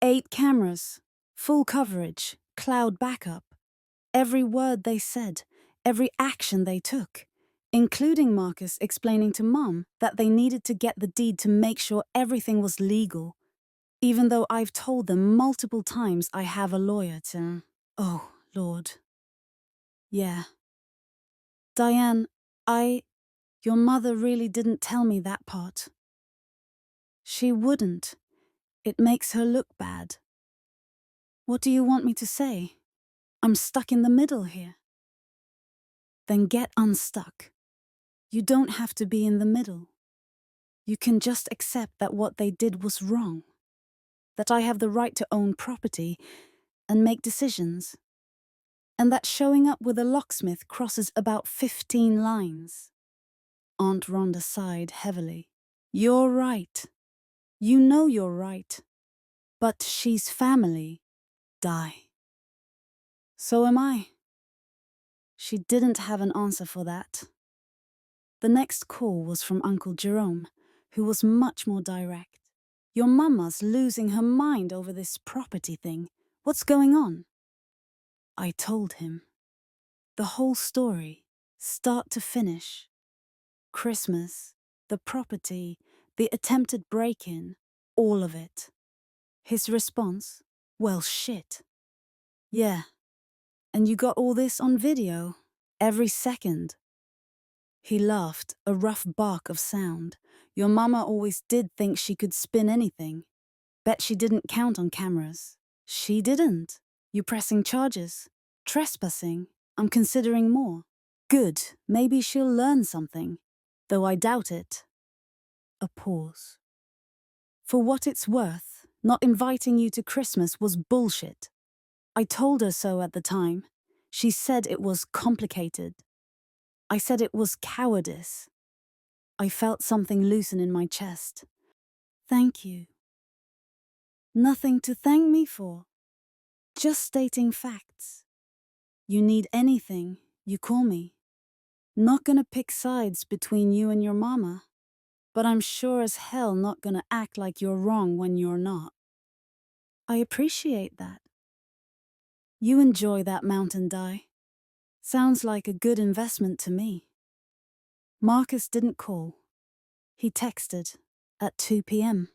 [SPEAKER 1] 8 cameras. Full coverage. Cloud backup. Every word they said. Every action they took. Including Marcus explaining to Mum that they needed to get the deed to make sure everything was legal. Even though I've told them multiple times I have a lawyer to... Oh, Lord. Yeah. Diane, your mother really didn't tell me that part. She wouldn't. It makes her look bad. What do you want me to say? I'm stuck in the middle here. Then get unstuck. You don't have to be in the middle. You can just accept that what they did was wrong. That I have the right to own property and make decisions. And that showing up with a locksmith crosses about 15 lines. Aunt Rhonda sighed heavily. You're right. You know you're right. But she's family. Die. So am I. She didn't have an answer for that. The next call was from Uncle Jerome, who was much more direct. Your mama's losing her mind over this property thing. What's going on? I told him. The whole story, start to finish. Christmas, the property, the attempted break-in, all of it. His response, well, shit. Yeah. And you got all this on video, every second. He laughed, a rough bark of sound. Your mama always did think she could spin anything. Bet she didn't count on cameras. She didn't. You pressing charges. Trespassing. I'm considering more. Good. Maybe she'll learn something. Though I doubt it. A pause. For what it's worth, not inviting you to Christmas was bullshit. I told her so at the time. She said it was complicated. I said it was cowardice. I felt something loosen in my chest. Thank you. Nothing to thank me for. Just stating facts. You need anything, you call me. Not gonna pick sides between you and your mama, but I'm sure as hell not gonna act like you're wrong when you're not. I appreciate that. You enjoy that mountain, Di. Sounds like a good investment to me. Marcus didn't call. He texted at 2 p.m.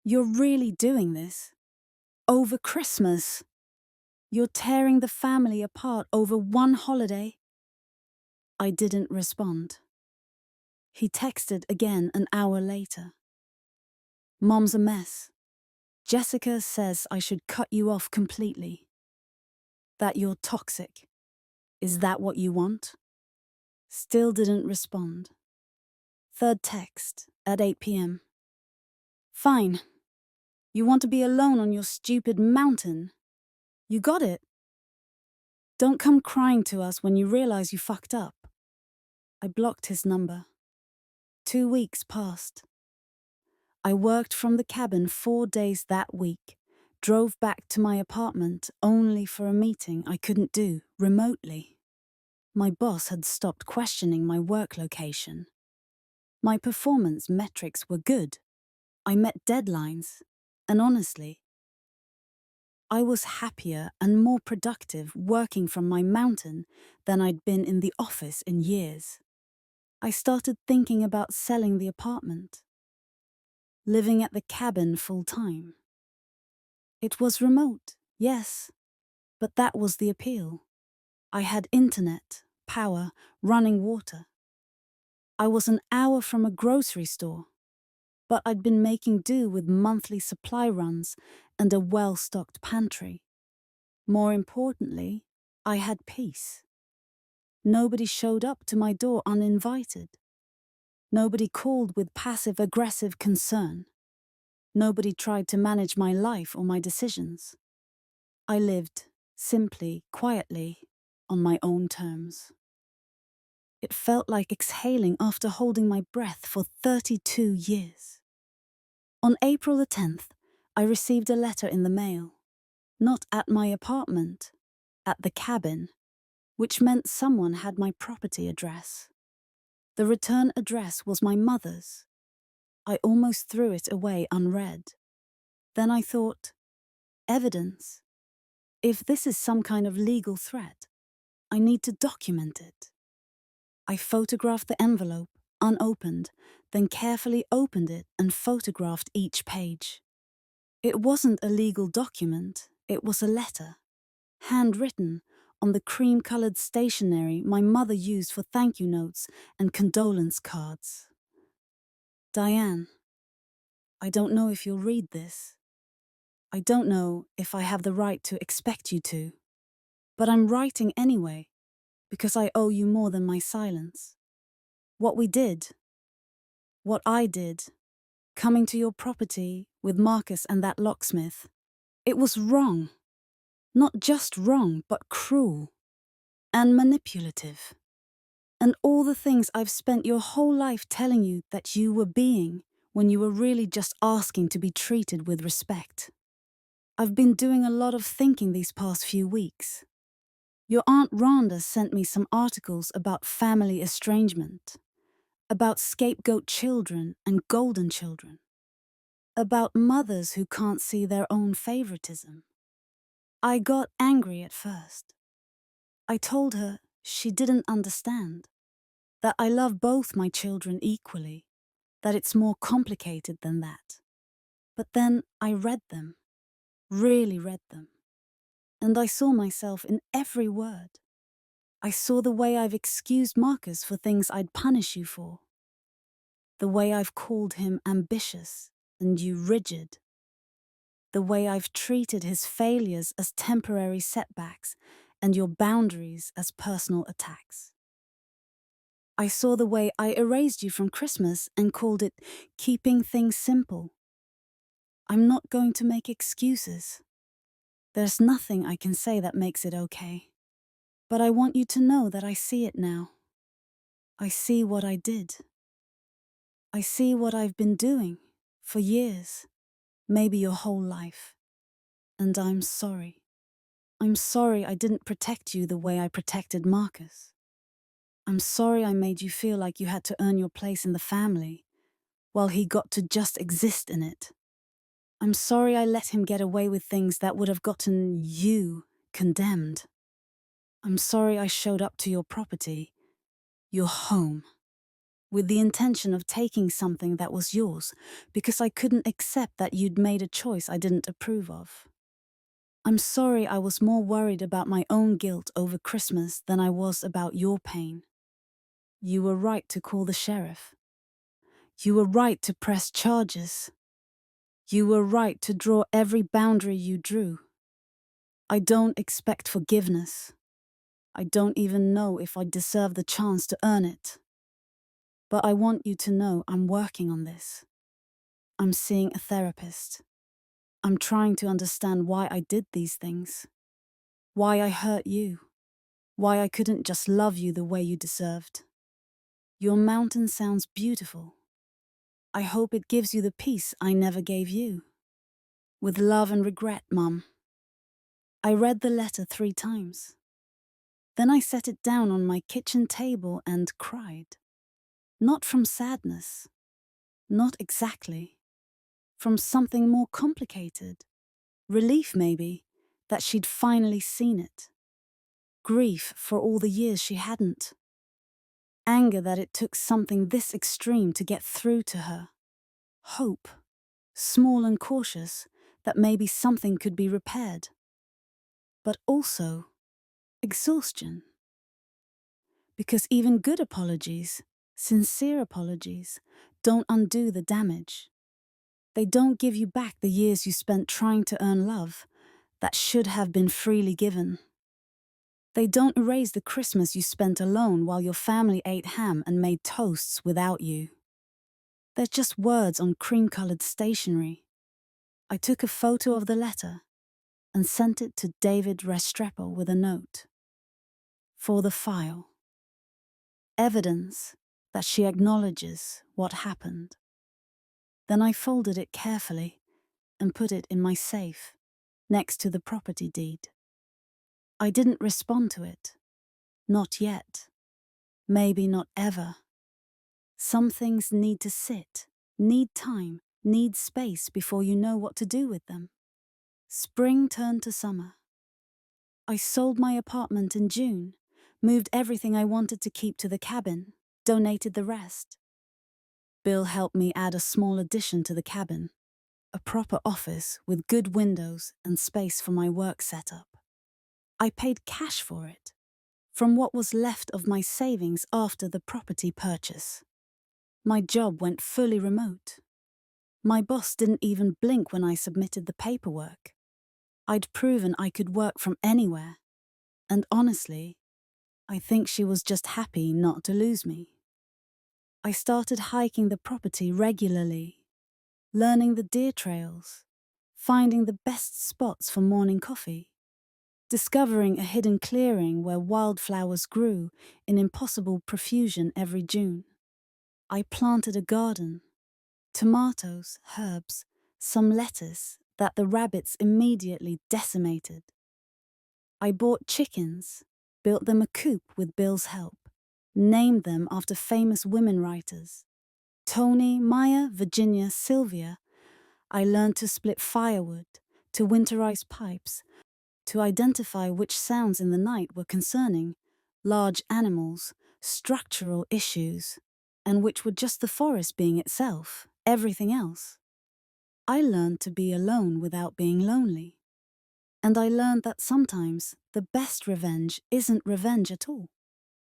[SPEAKER 1] You're really doing this? Over Christmas? You're tearing the family apart over one holiday? I didn't respond. He texted again an hour later. Mom's a mess. Jessica says I should cut you off completely. That you're toxic. Is that what you want? Still didn't respond. Third text at 8 p.m. Fine. You want to be alone on your stupid mountain? You got it. Don't come crying to us when you realize you fucked up. I blocked his number. 2 weeks passed. I worked from the cabin 4 days that week, drove back to my apartment only for a meeting I couldn't do remotely. My boss had stopped questioning my work location. My performance metrics were good. I met deadlines, and honestly, I was happier and more productive working from my mountain than I'd been in the office in years. I started thinking about selling the apartment, living at the cabin full-time. It was remote, yes, but that was the appeal. I had internet, power, running water. I was an hour from a grocery store, but I'd been making do with monthly supply runs and a well-stocked pantry. More importantly, I had peace. Nobody showed up to my door uninvited. Nobody called with passive-aggressive concern. Nobody tried to manage my life or my decisions. I lived, simply, quietly, on my own terms. It felt like exhaling after holding my breath for 32 years. On April the 10th, I received a letter in the mail. Not at my apartment, at the cabin, which meant someone had my property address. The return address was my mother's. I almost threw it away unread. Then I thought, evidence. If this is some kind of legal threat, I need to document it. I photographed the envelope, unopened, then carefully opened it and photographed each page. It wasn't a legal document, it was a letter, handwritten on the cream-colored stationery my mother used for thank you notes and condolence cards. Diane, I don't know if you'll read this. I don't know if I have the right to expect you to, but I'm writing anyway, because I owe you more than my silence. What we did, what I did, coming to your property with Marcus and that locksmith, it was wrong. Not just wrong, but cruel and manipulative. And all the things I've spent your whole life telling you that you were being when you were really just asking to be treated with respect. I've been doing a lot of thinking these past few weeks. Your Aunt Rhonda sent me some articles about family estrangement, about scapegoat children and golden children, about mothers who can't see their own favoritism. I got angry at first. I told her she didn't understand, that I love both my children equally, that it's more complicated than that. But then I read them, really read them, and I saw myself in every word. I saw the way I've excused Marcus for things I'd punish you for, the way I've called him ambitious and you rigid, the way I've treated his failures as temporary setbacks and your boundaries as personal attacks. I saw the way I erased you from Christmas and called it keeping things simple. I'm not going to make excuses. There's nothing I can say that makes it okay. But I want you to know that I see it now. I see what I did. I see what I've been doing for years, maybe your whole life. And I'm sorry. I'm sorry I didn't protect you the way I protected Marcus. I'm sorry I made you feel like you had to earn your place in the family, while he got to just exist in it. I'm sorry I let him get away with things that would have gotten you condemned. I'm sorry I showed up to your property, your home, with the intention of taking something that was yours, because I couldn't accept that you'd made a choice I didn't approve of. I'm sorry I was more worried about my own guilt over Christmas than I was about your pain. You were right to call the sheriff. You were right to press charges. You were right to draw every boundary you drew. I don't expect forgiveness. I don't even know if I deserve the chance to earn it. But I want you to know I'm working on this. I'm seeing a therapist. I'm trying to understand why I did these things. Why I hurt you. Why I couldn't just love you the way you deserved. Your mountain sounds beautiful. I hope it gives you the peace I never gave you. With love and regret, Mum. I read the letter 3 times. Then I set it down on my kitchen table and cried. Not from sadness. Not exactly. From something more complicated. Relief, maybe, that she'd finally seen it. Grief for all the years she hadn't. Anger that it took something this extreme to get through to her. Hope, small and cautious, that maybe something could be repaired. But also, exhaustion. Because even good apologies, sincere apologies, don't undo the damage. They don't give you back the years you spent trying to earn love that should have been freely given. They don't erase the Christmas you spent alone while your family ate ham and made toasts without you. They're just words on cream-colored stationery. I took a photo of the letter and sent it to David Restrepo with a note. For the file. Evidence that she acknowledges what happened. Then I folded it carefully and put it in my safe, next to the property deed. I didn't respond to it. Not yet. Maybe not ever. Some things need to sit, need time, need space before you know what to do with them. Spring turned to summer. I sold my apartment in June, moved everything I wanted to keep to the cabin, donated the rest. Bill helped me add a small addition to the cabin, a proper office with good windows and space for my work setup. I paid cash for it, from what was left of my savings after the property purchase. My job went fully remote. My boss didn't even blink when I submitted the paperwork. I'd proven I could work from anywhere, and honestly, I think she was just happy not to lose me. I started hiking the property regularly, learning the deer trails, finding the best spots for morning coffee, discovering a hidden clearing where wildflowers grew in impossible profusion every June. I planted a garden, tomatoes, herbs, some lettuce that the rabbits immediately decimated. I bought chickens, built them a coop with Bill's help, named them after famous women writers. Tony, Maya, Virginia, Sylvia. I learned to split firewood, to winterize pipes, to identify which sounds in the night were concerning large animals, structural issues, and which were just the forest being itself, everything else. I learned to be alone without being lonely. And I learned that sometimes the best revenge isn't revenge at all.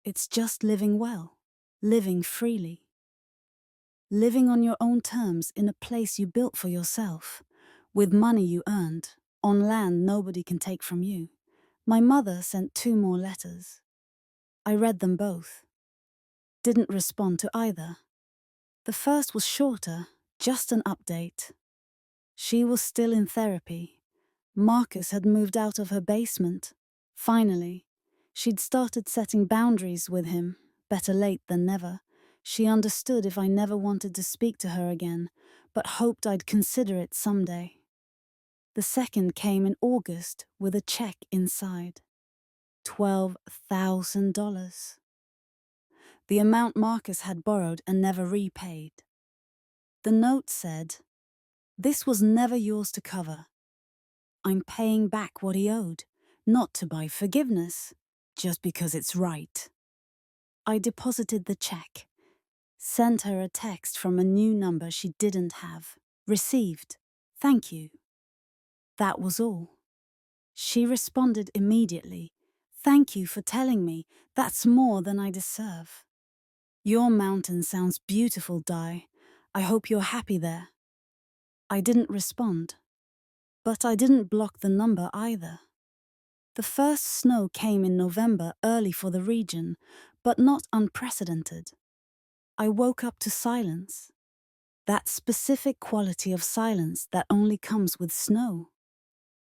[SPEAKER 1] It's just living well, living freely. Living on your own terms in a place you built for yourself, with money you earned, on land nobody can take from you. My mother sent 2 more letters. I read them both. Didn't respond to either. The first was shorter, just an update. She was still in therapy. Marcus had moved out of her basement. Finally, she'd started setting boundaries with him. Better late than never. She understood if I never wanted to speak to her again, but hoped I'd consider it someday. The second came in August with a check inside. $12,000. The amount Marcus had borrowed and never repaid. The note said, "This was never yours to cover. I'm paying back what he owed, not to buy forgiveness, just because it's right." I deposited the check, sent her a text from a new number she didn't have. Received. Thank you. That was all. She responded immediately. Thank you for telling me. That's more than I deserve. Your mountain sounds beautiful, Di. I hope you're happy there. I didn't respond, but I didn't block the number either. The first snow came in November, early for the region, but not unprecedented. I woke up to silence. That specific quality of silence that only comes with snow,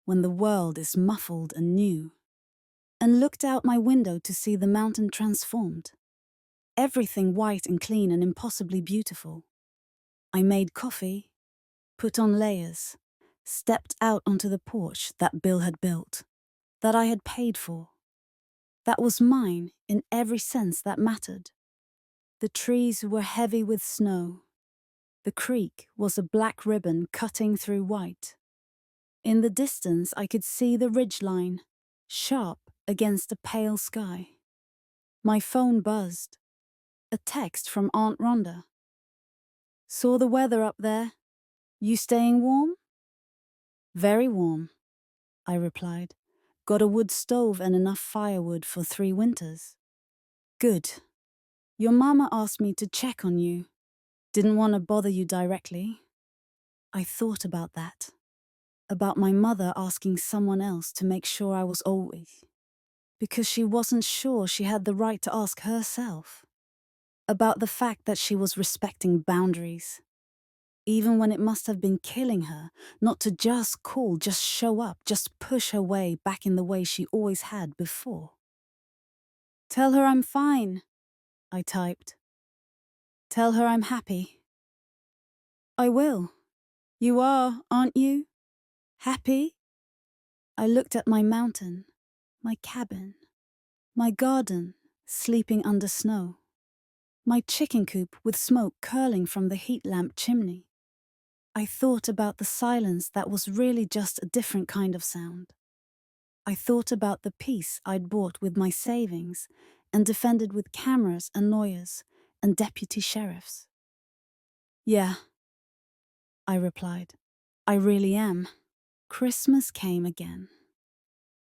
[SPEAKER 1] when the world is muffled and new. And looked out my window to see the mountain transformed. Everything white and clean and impossibly beautiful. I made coffee, put on layers, stepped out onto the porch that Bill had built, that I had paid for, that was mine in every sense that mattered. The trees were heavy with snow. The creek was a black ribbon cutting through white. In the distance I could see the ridgeline, sharp against a pale sky. My phone buzzed. A text from Aunt Rhonda. "Saw the weather up there. You staying warm?" "Very warm," I replied. "Got a wood stove and enough firewood for 3 winters." "Good. Your mama asked me to check on you. Didn't want to bother you directly." I thought about that. About my mother asking someone else to make sure I was always. Because she wasn't sure she had the right to ask herself. About the fact that she was respecting boundaries. Even when it must have been killing her, not to just call, just show up, just push her way back in the way she always had before. "Tell her I'm fine," I typed. "Tell her I'm happy." "I will. You are, aren't you? Happy?" I looked at my mountain, my cabin, my garden sleeping under snow, my chicken coop with smoke curling from the heat lamp chimney. I thought about the silence that was really just a different kind of sound. I thought about the peace I'd bought with my savings and defended with cameras and lawyers and deputy sheriffs. "Yeah," I replied. "I really am." Christmas came again.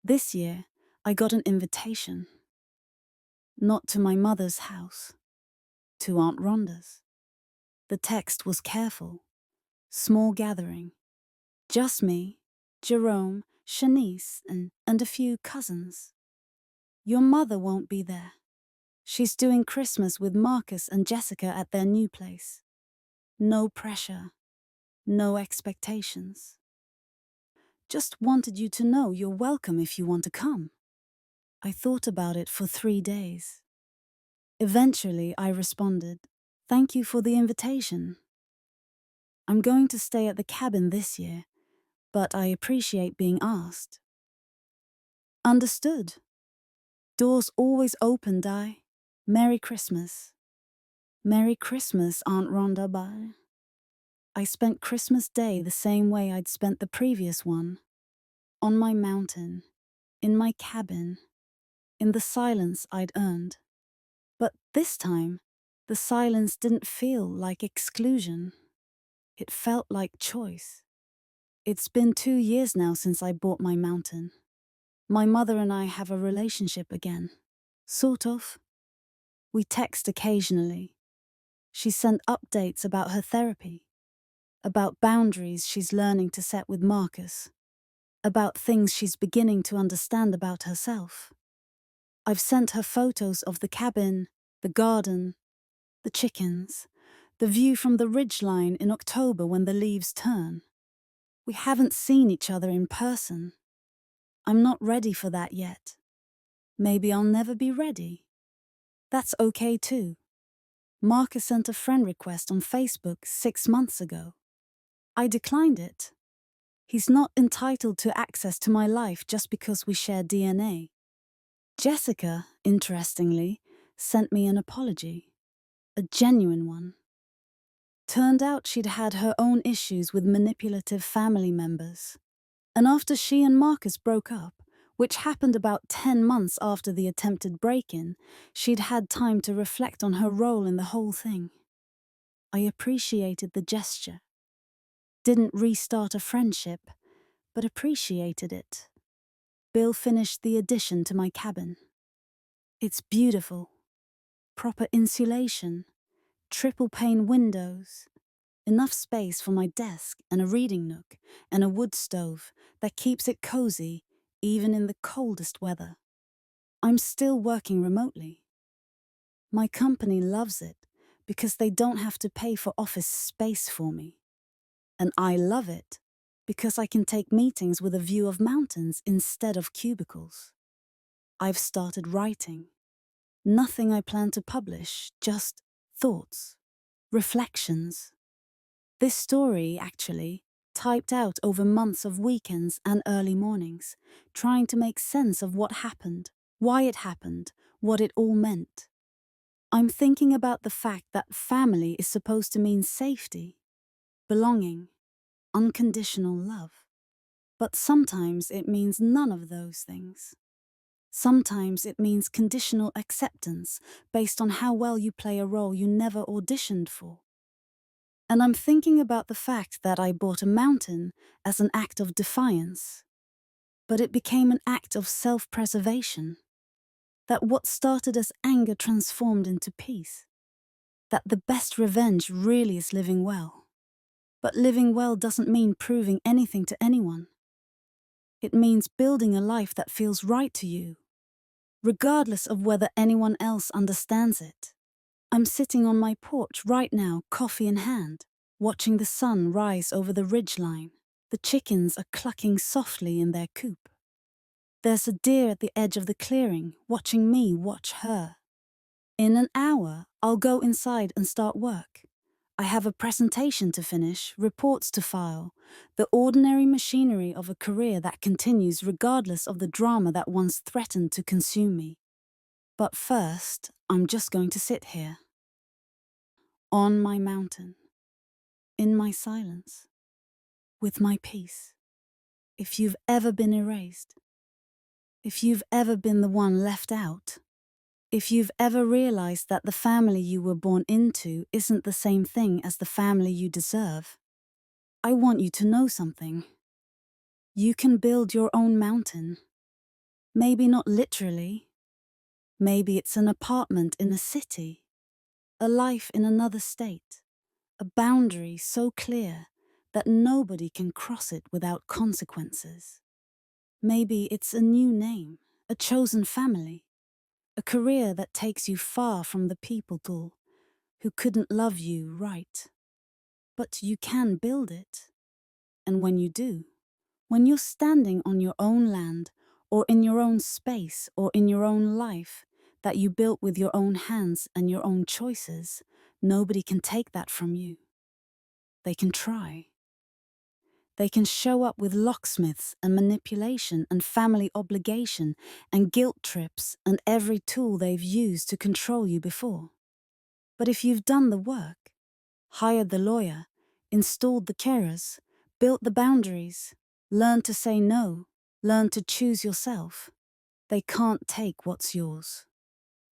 [SPEAKER 1] This year, I got an invitation. Not to my mother's house, to Aunt Rhonda's. The text was careful. Small gathering. Just me, Jerome, Shanice, and a few cousins. Your mother won't be there. She's doing Christmas with Marcus and Jessica at their new place. No pressure. No expectations. Just wanted you to know you're welcome if you want to come. I thought about it for 3 days. Eventually, I responded, "Thank you for the invitation. I'm going to stay at the cabin this year, but I appreciate being asked." "Understood. Doors always open, Di. Merry Christmas." "Merry Christmas, Aunt Rhonda, bye." I spent Christmas Day the same way I'd spent the previous one. On my mountain, in my cabin, in the silence I'd earned. But this time, the silence didn't feel like exclusion. It felt like choice. It's been 2 years now since I bought my mountain. My mother and I have a relationship again. Sort of. We text occasionally. She sent updates about her therapy, about boundaries she's learning to set with Marcus, about things she's beginning to understand about herself. I've sent her photos of the cabin, the garden, the chickens, the view from the ridgeline in October when the leaves turn. We haven't seen each other in person. I'm not ready for that yet. Maybe I'll never be ready. That's okay too. Marcus sent a friend request on Facebook 6 months ago. I declined it. He's not entitled to access to my life just because we share DNA. Jessica, interestingly, sent me an apology. A genuine one. Turned out she'd had her own issues with manipulative family members. And after she and Marcus broke up, which happened about 10 months after the attempted break-in, she'd had time to reflect on her role in the whole thing. I appreciated the gesture. Didn't restart a friendship, but appreciated it. Bill finished the addition to my cabin. It's beautiful. Proper insulation, triple pane windows, enough space for my desk and a reading nook, and a wood stove that keeps it cozy even in the coldest weather. I'm still working remotely. My company loves it because they don't have to pay for office space for me. And I love it because I can take meetings with a view of mountains instead of cubicles. I've started writing. Nothing I plan to publish, just thoughts, reflections. This story, actually, typed out over months of weekends and early mornings, trying to make sense of what happened, why it happened, what it all meant. I'm thinking about the fact that family is supposed to mean safety, belonging, unconditional love. But sometimes it means none of those things. Sometimes it means conditional acceptance based on how well you play a role you never auditioned for. And I'm thinking about the fact that I bought a mountain as an act of defiance, but it became an act of self-preservation. That what started as anger transformed into peace. That the best revenge really is living well. But living well doesn't mean proving anything to anyone. It means building a life that feels right to you, regardless of whether anyone else understands it. I'm sitting on my porch right now, coffee in hand, watching the sun rise over the ridgeline. The chickens are clucking softly in their coop. There's a deer at the edge of the clearing, watching me watch her. In an hour, I'll go inside and start work. I have a presentation to finish, reports to file, the ordinary machinery of a career that continues regardless of the drama that once threatened to consume me. But first, I'm just going to sit here. On my mountain. In my silence. With my peace. If you've ever been erased. If you've ever been the one left out. If you've ever realized that the family you were born into isn't the same thing as the family you deserve, I want you to know something. You can build your own mountain. Maybe not literally. Maybe it's an apartment in a city, a life in another state, a boundary so clear that nobody can cross it without consequences. Maybe it's a new name, a chosen family, a career that takes you far from the people who couldn't love you right. But you can build it. And when you do, when you're standing on your own land, or in your own space, or in your own life, that you built with your own hands and your own choices, nobody can take that from you. They can try. They can show up with locksmiths and manipulation and family obligation and guilt trips and every tool they've used to control you before. But if you've done the work, hired the lawyer, installed the carers, built the boundaries, learned to say no, learned to choose yourself, they can't take what's yours.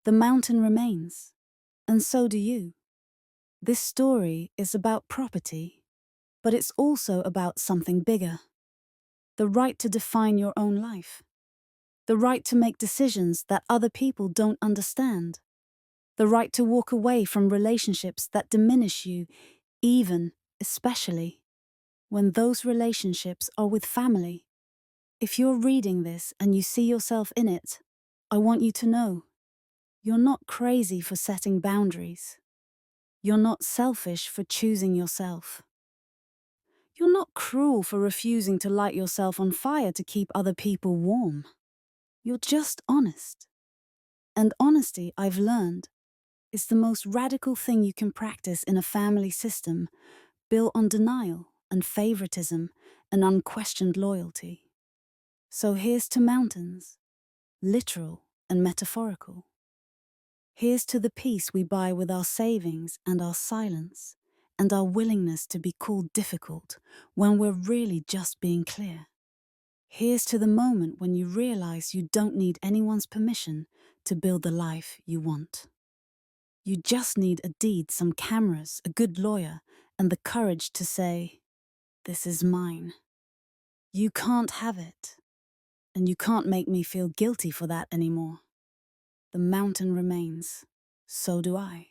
[SPEAKER 1] The mountain remains, and so do you. This story is about property, but it's also about something bigger. The right to define your own life. The right to make decisions that other people don't understand. The right to walk away from relationships that diminish you, even especially when those relationships are with family. If you're reading this and you see yourself in it, I want you to know you're not crazy for setting boundaries. You're not selfish for choosing yourself. You're not cruel for refusing to light yourself on fire to keep other people warm. You're just honest. And honesty, I've learned, is the most radical thing you can practice in a family system built on denial and favoritism and unquestioned loyalty. So here's to mountains, literal and metaphorical. Here's to the peace we buy with our savings and our silence, and our willingness to be called difficult when we're really just being clear. Here's to the moment when you realize you don't need anyone's permission to build the life you want. You just need a deed, some cameras, a good lawyer, and the courage to say, "This is mine." You can't have it, and you can't make me feel guilty for that anymore. The mountain remains. So do I.